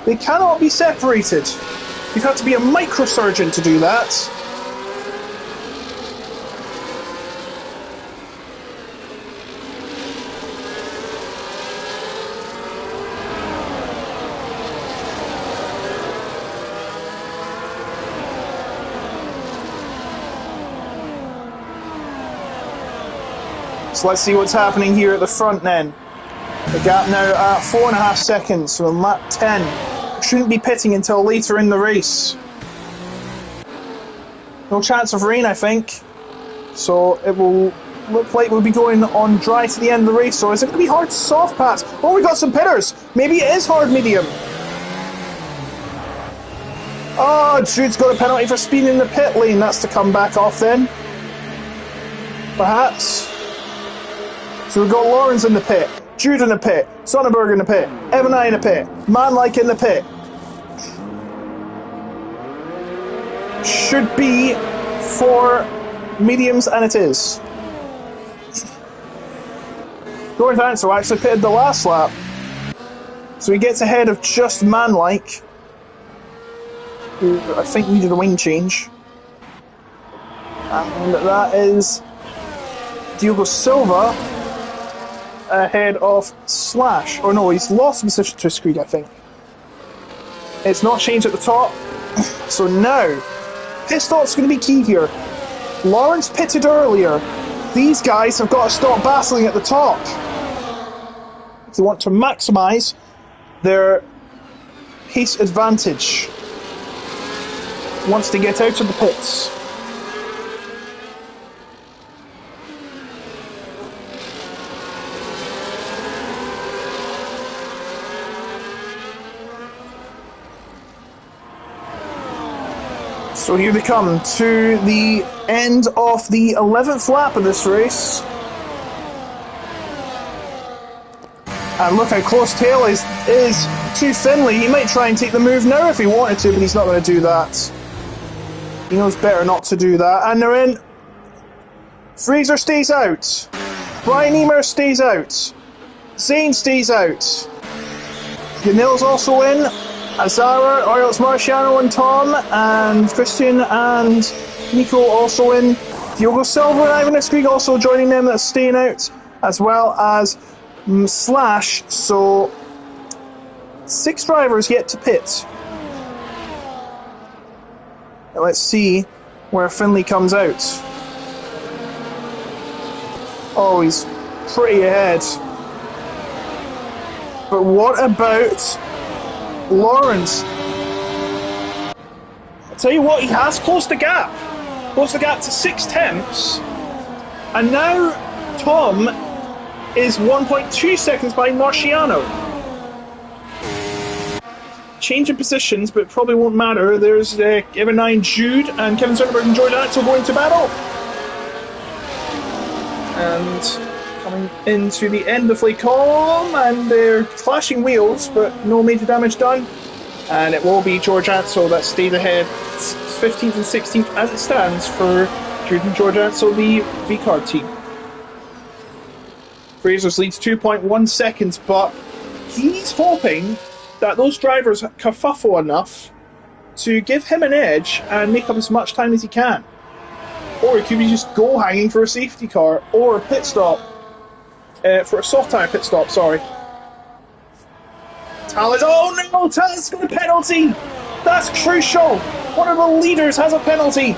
They cannot be separated. You've had to be a microsurgeon to do that. So let's see what's happening here at the front then. The gap now at 4.5 seconds, so in lap 10. Shouldn't be pitting until later in the race. No chance of rain, I think. So it will look like we'll be going on dry to the end of the race. So is it going to be hard soft pass? Oh, we got some pitters. Maybe it is hard medium. Oh, Jude's got a penalty for speeding in the pit lane. That's to come back off then. Perhaps. So we've got Lawrence in the pit, Jude in the pit, Sonnenberg in the pit, Evan I in the pit, Manlike in the pit. Should be for mediums, and it is. Jordanso actually pitted the last lap, so he gets ahead of just Manlike, who I think needed a wing change. And that is Diogo Silva ahead of Slash. Oh no, he's lost position to Screed, I think. It's not changed at the top. So now, pit stop's going to be key here. Lawrence pitted earlier. These guys have got to stop battling at the top if they want to maximise their pace advantage once they get out of the pits. So here they come to the end of the 11th lap of this race. And look how close Tail is to Finley. He might try and take the move now if he wanted to, but he's not going to do that. He knows better not to do that. And they're in. Fraser stays out. Brian Emer stays out. Zane stays out. Yanil's also in. Azara, Ariels Marciano and Tom, and Christian and Nico also in. Diogo Silva and Ivan Escrig also joining them, that's staying out, as well as Slash. So 6 drivers yet to pit. Now let's see where Finley comes out. Oh, he's pretty ahead. But what about Lawrence? I'll tell you what, he has closed the gap. Closed the gap to 6 tenths. And now Tom is 1.2 seconds behind Marciano. Change of positions, but it probably won't matter. There's Evan 9 Jude and Kevin Sonnenberg and Jordan Axel going to battle. And coming into the end of the column, and they're clashing wheels, but no major damage done. And it will be George Ansel that stayed ahead, 15th and 16th as it stands for Jude and George Ansel, the V-Card team. Fraser's leads 2.1 seconds, but he's hoping that those drivers kerfuffle enough to give him an edge and make up as much time as he can. Or he could be just goal hanging for a safety car or a pit stop. For a soft tire pit stop, sorry. Tallis, oh no, Tallis got a penalty! That's crucial! One of the leaders has a penalty!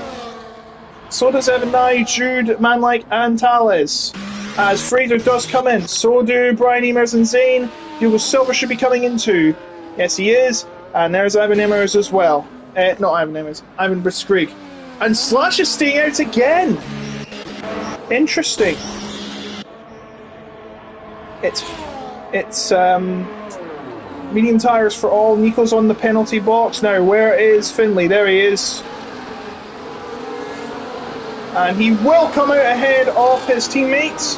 So does Evan Nye, Jude, Manlike and Tallis. As Fraser does come in, so do Brian Emers and Zane. Diogo Silva should be coming in too. Yes, he is. And there's Ivan Emers as well. Not Ivan Emers, Ivan Briskrig. And Slash is staying out again! Interesting. It's medium tyres for all. Nico's on the penalty box. Now, where is Finley? There he is. And he will come out ahead of his teammates.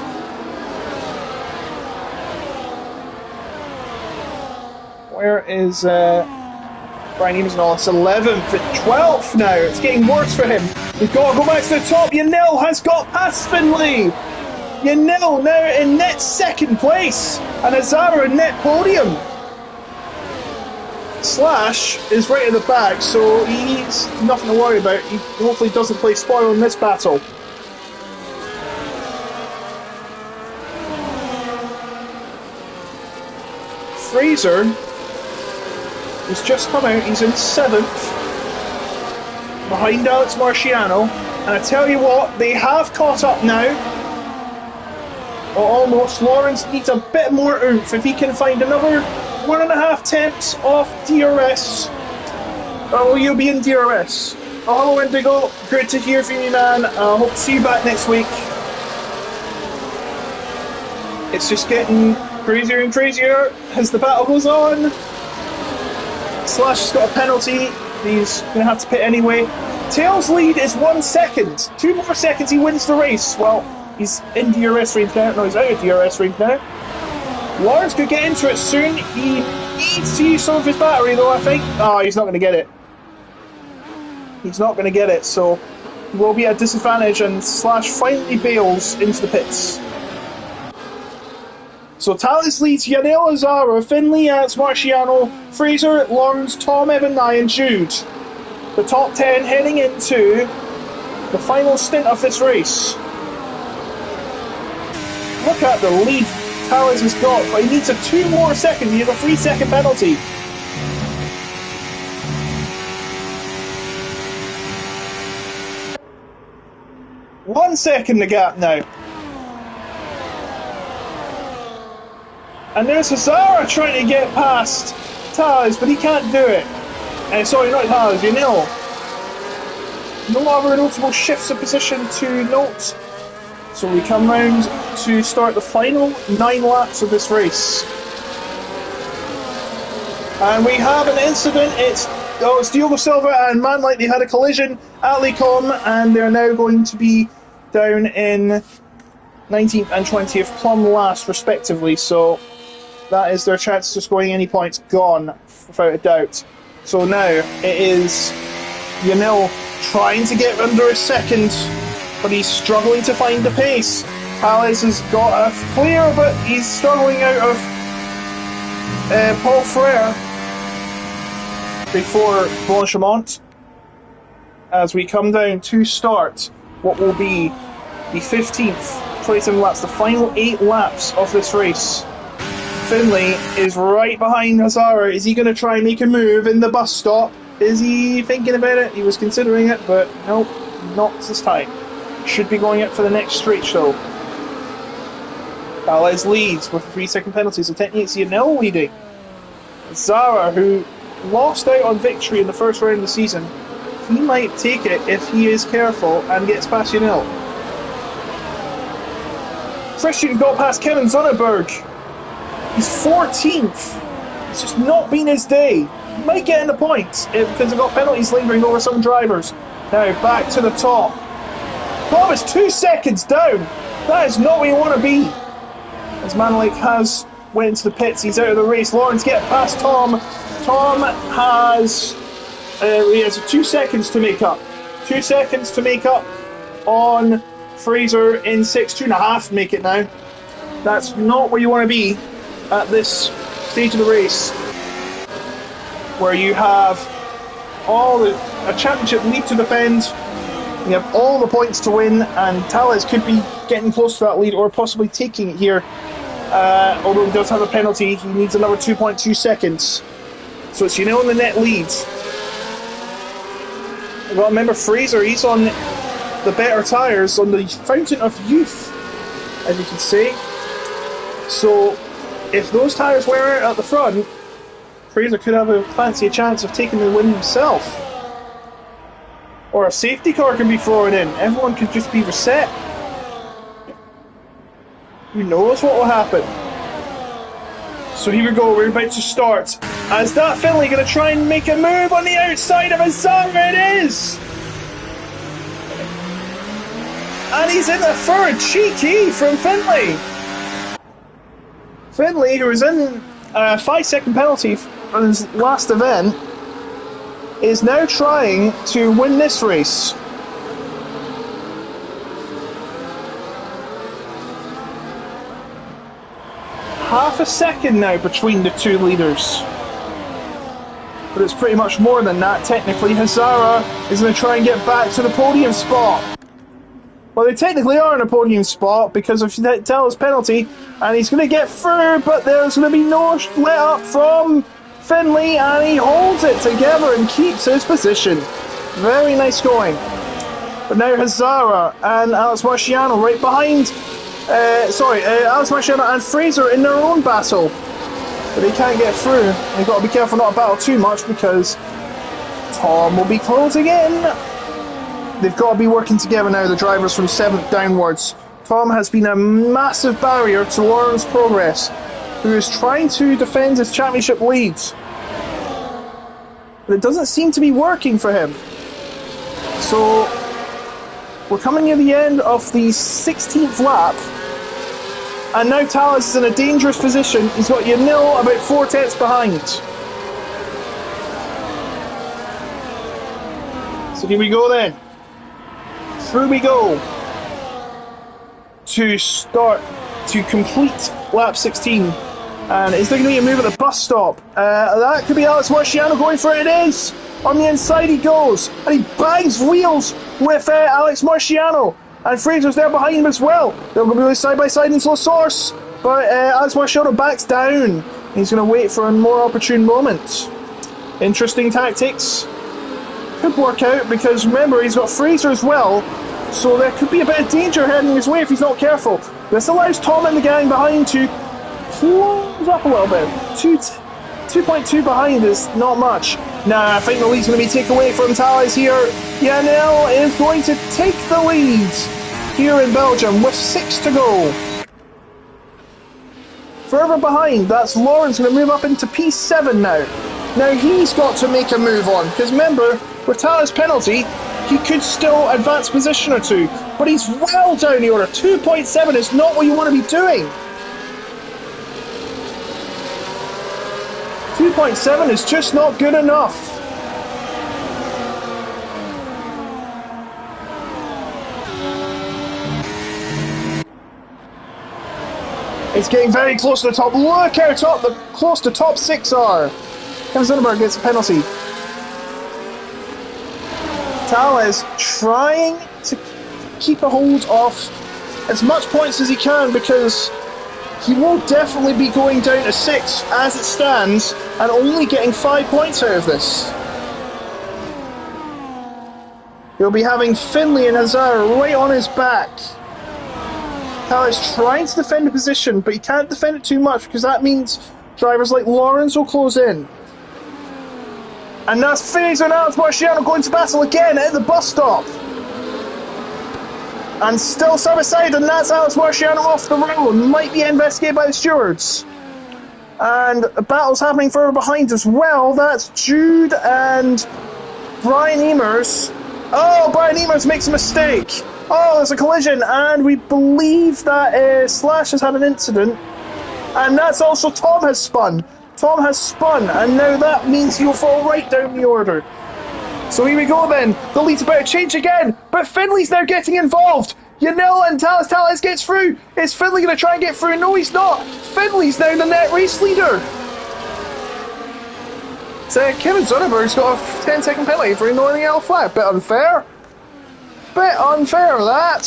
Where is Brian Eames and all? It's 11th at 12th now. It's getting worse for him. We've got to go back to the top. Yanil has got past Finley. Yanil now in net second place. And Azara in net podium. Slash is right at the back, so he's nothing to worry about. He hopefully doesn't play spoil in this battle. Fraser has just come out, he's in 7th, behind Alex Marciano, and I tell you what, they have caught up now. Or almost. Lawrence needs a bit more oomph. If he can find another 1.5 tenths off DRS, oh, you'll be in DRS. Oh, hello, Indigo. Good to hear from you, man. Hope to see you back next week. It's just getting crazier and crazier as the battle goes on. Slash has got a penalty. He's going to have to pit anyway. Tails' lead is 1 second. 2 more seconds, he wins the race. Well, he's in DRS range now. No, he's out of DRS range now. Lawrence could get into it soon. He needs to use some of his battery, though, I think. Oh, he's not going to get it. He's not going to get it, so he will be at a disadvantage, and Slash finally bails into the pits. So Talis leads Yanel Azara, Finley, Alex Marciano, Fraser, Lawrence, Tom, Evan, Nye, and Jude. The top 10 heading into the final stint of this race. Look at the lead Talis has got, but he needs a 2 more seconds. He has a 3-second penalty. One second the gap now. And there's Hazara trying to get past Taz, but he can't do it. Sorry, not Taz, Yanil. No other notable shifts of position to note. So we come round to start the final 9 laps of this race. And we have an incident. It's Diogo Silva and Manlight. They had a collision at Lecom, and they're now going to be down in 19th and 20th, plumb last respectively. So that is their chances of scoring any points gone, without a doubt. So now it is Yanil trying to get under a second, but he's struggling to find the pace. Palace has got a clear, but he's struggling out of Paul Frere before Blanchimont, as we come down to start what will be the 15th 27 laps, the final 8 laps of this race. Finley is right behind Hazara. Is he going to try and make a move in the bus stop? Is he thinking about it? He was considering it, but nope, not this time. Should be going up for the next stretch though. Alez leads with a 3-second penalty, so technically it's Yanel leading. Zara, who lost out on victory in the first round of the season, he might take it if he is careful and gets past Yanel. Christian got past Kevin Zonnenberg. He's 14th. It's just not been his day. He might get in the points because they've got penalties lingering over some drivers. Now back to the top. Tom is 2 seconds down. That is not where you want to be. As Manlik has went into the pits, he's out of the race. Lawrence get past Tom. Tom has he has 2 seconds to make up. 2 seconds to make up on Fraser in 2.5 to make it now. That's not where you want to be at this stage of the race, where you have a championship lead to defend. You have all the points to win, and Tales could be getting close to that lead or possibly taking it here. Although he does have a penalty, he needs another 2.2 seconds. So it's in the net lead. Well, remember Fraser, he's on the better tyres, on the Fountain of Youth, as you can say. So if those tyres wear out at the front, Fraser could have a fancy chance of taking the win himself. Or a safety car can be thrown in. Everyone could just be reset. Who knows what will happen? So here we go, we're about to start. Is that Finley going to try and make a move on the outside of Azara? It is! And he's in the third. Cheeky from Finley. Finley, who was in a 5-second penalty on his last event, is now trying to win this race. Half a second now between the two leaders. But it's pretty much more than that, technically. Hazara is going to try and get back to the podium spot. Well, they technically are in a podium spot because of Tell's penalty, and he's going to get through, but there's going to be no let up from Finley, and he holds it together and keeps his position. Very nice going. But now Hazara and Alex Marciano right behind. Alex Marciano and Fraser in their own battle. But they can't get through. They've got to be careful not to battle too much because Tom will be closing in. They've got to be working together now, the drivers from 7th downwards. Tom has been a massive barrier to Lauren's progress, who is trying to defend his championship leads. But it doesn't seem to be working for him. So we're coming near the end of the 16th lap. And now Talis is in a dangerous position. He's got Yanil about 4 tenths behind. So here we go then. Through we go. To complete lap 16. And is there going to be a move at the bus stop? That could be Alex Marciano going for it. It is! On the inside he goes. And he bangs wheels with Alex Marciano. And Fraser's there behind him as well. They're going to be side by side into the source. But Alex Marciano backs down. He's going to wait for a more opportune moment. Interesting tactics. Could work out because remember he's got Fraser as well. So there could be a bit of danger heading his way if he's not careful. This allows Tom and the gang behind to close up a little bit. 2.2 behind is not much. Nah, I think the lead's going to be taken away from Talis here. Yanel is going to take the lead here in Belgium with 6 to go. Further behind, that's Lawrence going to move up into P7 now. Now he's got to make a move on, because remember, with Talis' penalty, he could still advance a position or two, but he's well down the order. 2.7 is not what you want to be doing. 2.7 is just not good enough. It's getting very close to the top. Look how close the top 6 are. Kevin Zunderberg gets a penalty. Talis trying to keep a hold of as much points as he can because he will definitely be going down to 6 as it stands and only getting 5 points out of this. He'll be having Finley and Hazard right on his back. Talis trying to defend the position, but he can't defend it too much because that means drivers like Lawrence will close in. And that's Fraser and Alex Marciano going to battle again at the bus stop. And still side by side, and that's Alex Marciano off the road. Might be investigated by the stewards. And a battle's happening further behind as well. That's Jude and Brian Emers. Oh, Brian Emers makes a mistake. Oh, there's a collision, and we believe that Slash has had an incident. And that's also Tom has spun. Tom has spun, and now that means he'll fall right down the order. So here we go then. The lead's about to change again, but Finley's now getting involved. Yanil and Talis gets through. Is Finley going to try and get through? No, he's not. Finley's now the net race leader. So Kevin Zunderberg's got a 10-second penalty for ignoring the yellow flag. Bit unfair. Bit unfair, that.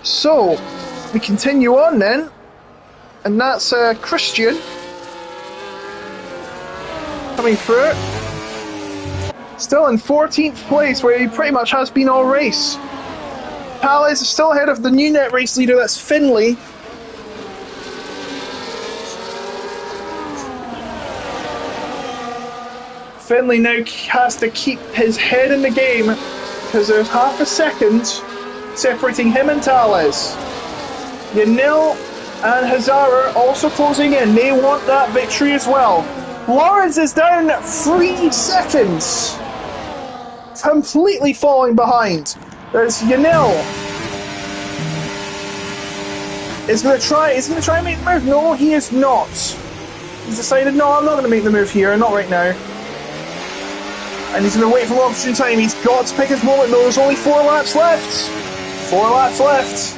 So we continue on then, and that's Christian coming through. Still in 14th place, where he pretty much has been all race. Talis is still ahead of the new net race leader, that's Finley. Finley now has to keep his head in the game because there's half a second separating him and Talis. Yanil and Hazara also closing in. They want that victory as well. Lawrence is down 3 seconds. Completely falling behind. There's Yanil. He's going to try and make the move. No, he is not. He's decided, no, I'm not going to make the move here. Not right now. And he's going to wait for an opportune time. He's got to pick his moment though. There's only 4 laps left. 4 laps left.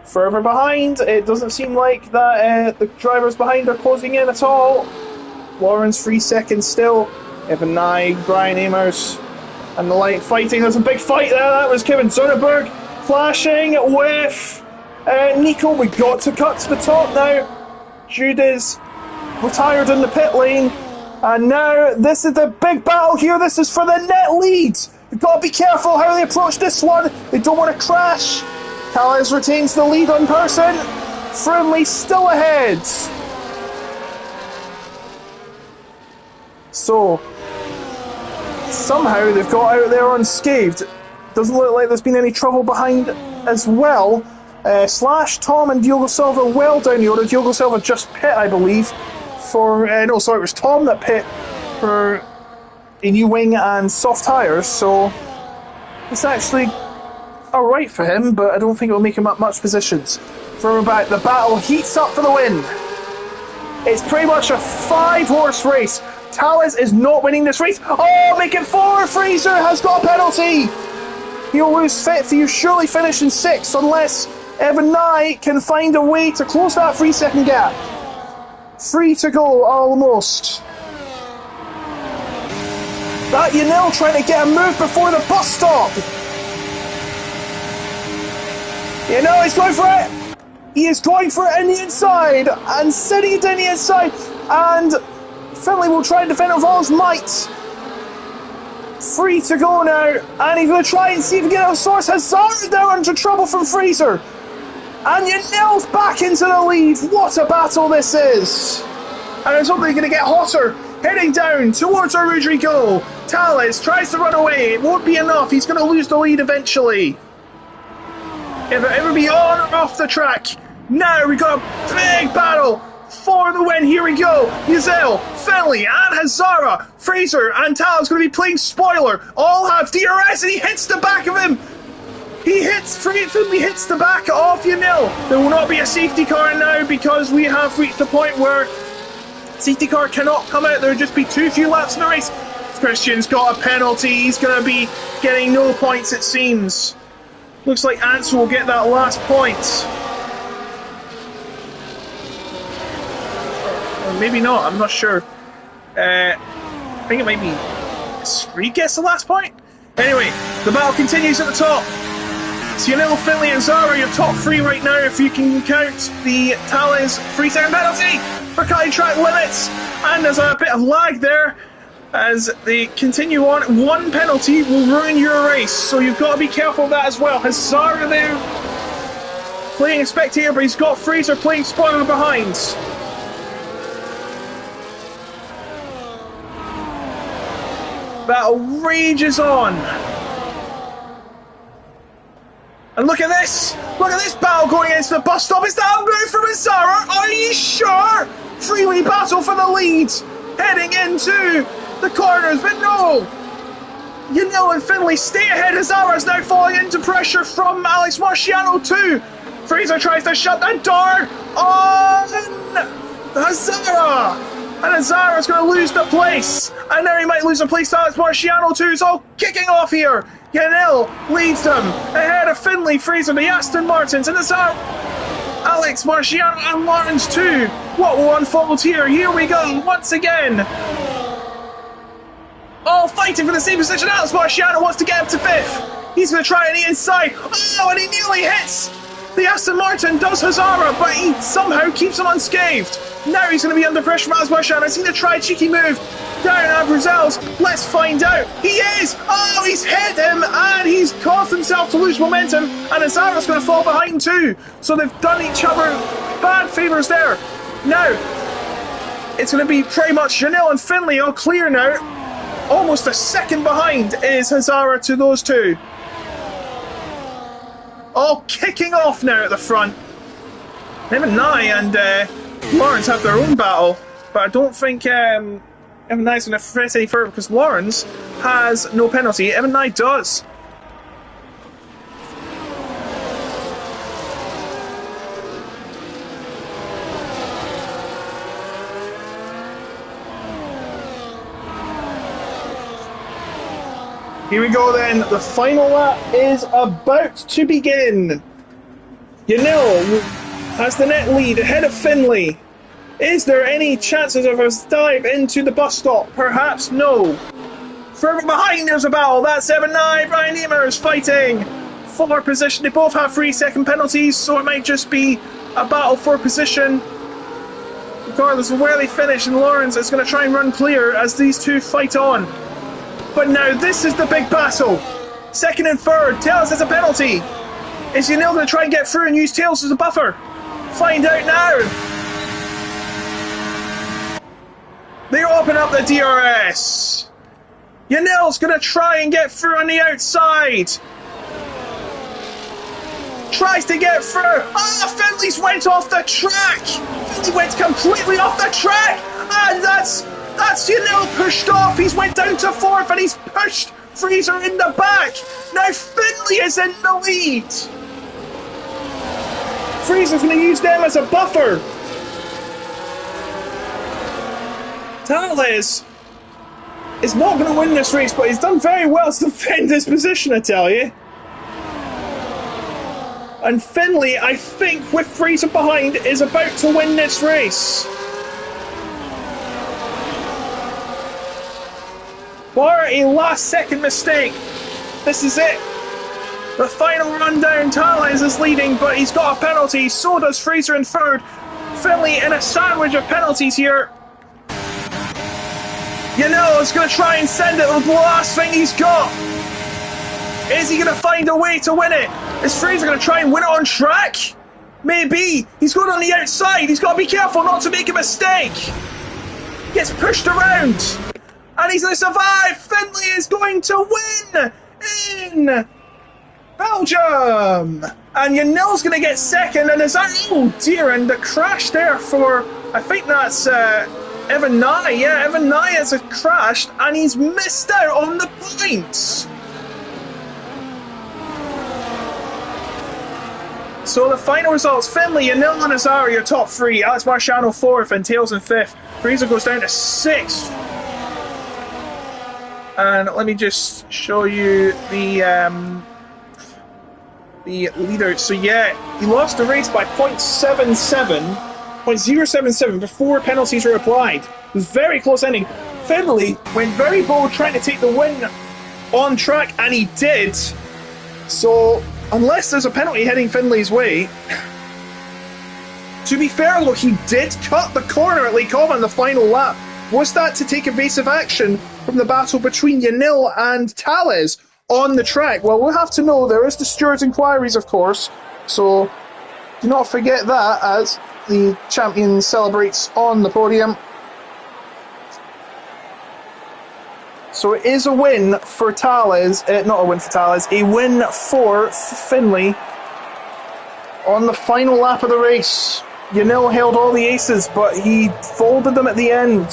Further behind, it doesn't seem like that the drivers behind are closing in at all. Lawrence 3 seconds still. Evan Nye, Brian Amers, and the like fighting. There's a big fight there. That was Kevin Zunderberg clashing with Nico. We got to cut to the top now. Jude is retired in the pit lane. And now this is the big battle here. This is for the net lead. You've got to be careful how they approach this one. They don't want to crash. Talis retains the lead on person. Frimley still ahead. So, somehow they've got out there unscathed. Doesn't look like there's been any trouble behind as well. Slash, Tom and Diogo Silva well down the order. Diogo Silva just pit, I believe, for... no, sorry, it was Tom that pit for a new wing and soft tyres, so it's actually alright for him, but I don't think it'll make him up much positions. From about, the battle heats up for the win. It's pretty much a 5-horse race. Thales is not winning this race. Oh, make it 4! Fraser has got a penalty! He'll lose fifth. He'll surely finish in 6th unless Evan Nye can find a way to close that 3-second gap. 3 to go, almost. That Yanil trying to get a move before the bus stop. Yanil, he's going for it. He is going for it in the inside and sending it down the inside. And Finley will try and defend it with all his might. 3 to go now, and he's going to try and see if he can get a source. Hazard now into trouble from Fraser. And Yanil's back into the lead. What a battle this is. And it's only going to get hotter. Heading down towards our Rodrigo. Thales tries to run away. It won't be enough. He's going to lose the lead eventually. If it ever be on or off the track. Now we've got a big battle for the win. Here we go. Yuzel, Finley, and Hazara. Fraser and Thales going to be playing spoiler. All have DRS, and he hits the back of him. Finley hits the back of Yanil. There will not be a safety car now because we have reached the point where safety car cannot come out. There will just be too few laps in the race. Christian's got a penalty. He's going to be getting no points, it seems. Looks like Ansel will get that last point. Or maybe not, I'm not sure. I think it might be Screed gets the last point. Anyway, the battle continues at the top. So Yanil, Finley and Zara, your top 3 right now if you can count the Thales 3-second penalty for cutting track limits. And there's a bit of lag there as they continue on. 1 penalty will ruin your race, so you've got to be careful of that as well. Hazara there playing a spectator, but he's got Fraser playing spoiler behind. Battle rages on. And look at this! Look at this battle going against the bus stop. Is that a move from Hazara? Are you sure? Freeway battle for the lead. Heading into the corners, but no! Yanil and Finley stay ahead. Hazara's now falling into pressure from Alex Marciano too. Fraser tries to shut that door on Hazara. And Hazara's going to lose the place. And now he might lose the place to Alex Marciano too. It's all kicking off here. Yanil leads them ahead of Finley, Fraser, the Aston Martins, and Hazara. Alex Marciano and Lawrence too. What will unfold here? Here we go once again. All fighting for the same position. Alex Marciano wants to get up to 5th. He's going to try on the inside. Oh, and he nearly hits. The Aston Martin does Hazara, but he somehow keeps him unscathed. Now he's going to be under pressure from Alex Marciano. He's going to try a cheeky move down at Brussels. Let's find out. He is. Oh, he's hit him, and he's caused himself to lose momentum. And Hazara's going to fall behind too. So they've done each other bad favours there. Now, it's going to be pretty much Yanil and Finley all clear now. Almost a second behind is Hazara to those two. All kicking off now at the front. Evan Nye and Lawrence have their own battle, but I don't think Evan Nye's going to press any further because Lawrence has no penalty. Evan Nye does. Here we go then, the final lap is about to begin. Yanil has the net lead ahead of Finley. Is there any chances of us dive into the bus stop? Perhaps no. Further behind there's a battle, that's 7-9, Brian Niemer is fighting for position. They both have 3-second penalties, so it might just be a battle for position. Regardless of where they finish, and Lawrence is going to try and run clear as these two fight on. But now this is the big battle. 2nd and 3rd. Tails has a penalty. Is Yanil going to try and get through and use Tails as a buffer? Find out now. They open up the DRS. Yanel's going to try and get through on the outside. Tries to get through. Finley's went off the track. He went completely off the track. And that's Yanel pushed off. He's went down to 4th and he's pushed Fraser in the back. Now Finley is in the lead. Fraser's going to use them as a buffer. Tales is not going to win this race, but he's done very well to defend his position, I tell you. And Finley, I think, with Fraser behind, is about to win this race. Bar a last-second mistake. This is it. The final rundown, Tales is leading, but he's got a penalty. So does Fraser in 3rd. Finley in a sandwich of penalties here. Yanel is going to try and send it the last thing he's got. Is he going to find a way to win it? Is Fraser going to try and win it on track? Maybe. He's going on the outside. He's got to be careful not to make a mistake. Gets pushed around. And he's going to survive. Finley is going to win in Belgium. And Yanel's going to get 2nd. And is that... Oh dear. And the crash there for... I think that's... Evan Nye, yeah, Evan Nye has crashed and he's missed out on the points. So the final results: Finley, Yanel and Azar, your top 3. Alex Marciano 4th and Tails in 5th. Fraser goes down to 6th. And let me just show you the leader. So yeah, he lost the race by 0.77 before penalties were applied. It was a very close ending. Finley went very bold trying to take the win on track, and he did. So, unless there's a penalty heading Finley's way... To be fair though, he did cut the corner at Lake Como in the final lap. Was that to take evasive action from the battle between Yanil and Tales on the track? Well, we'll have to know. There is the stewards' inquiries, of course. So, do not forget that as the champion celebrates on the podium. So it is a win for Tales, not a win for Tales, a win for Finley on the final lap of the race. Yanil held all the aces, but he folded them at the end.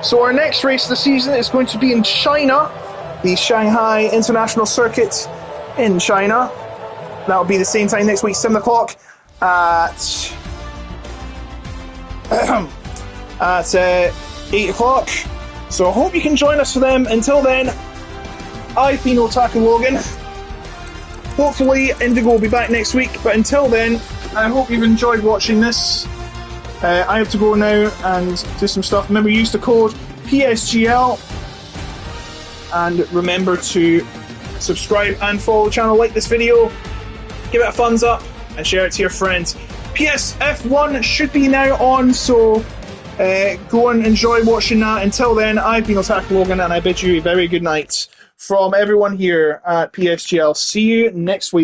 So our next race of the season is going to be in China, the Shanghai International Circuit in China. That'll be the same time next week, 7 o'clock at 8 o'clock. So I hope you can join us for them. Until then, I've been Otaku Logan. Hopefully Indigo will be back next week, but until then, I hope you've enjoyed watching this. I have to go now and do some stuff. Remember, use the code PSGL, and remember to subscribe and follow the channel, like this video, give it a thumbs up, and share it to your friends. PSF1 should be now on, so go and enjoy watching that. Until then, I've been Otaku Logan, and I bid you a very good night from everyone here at PSGL. See you next week.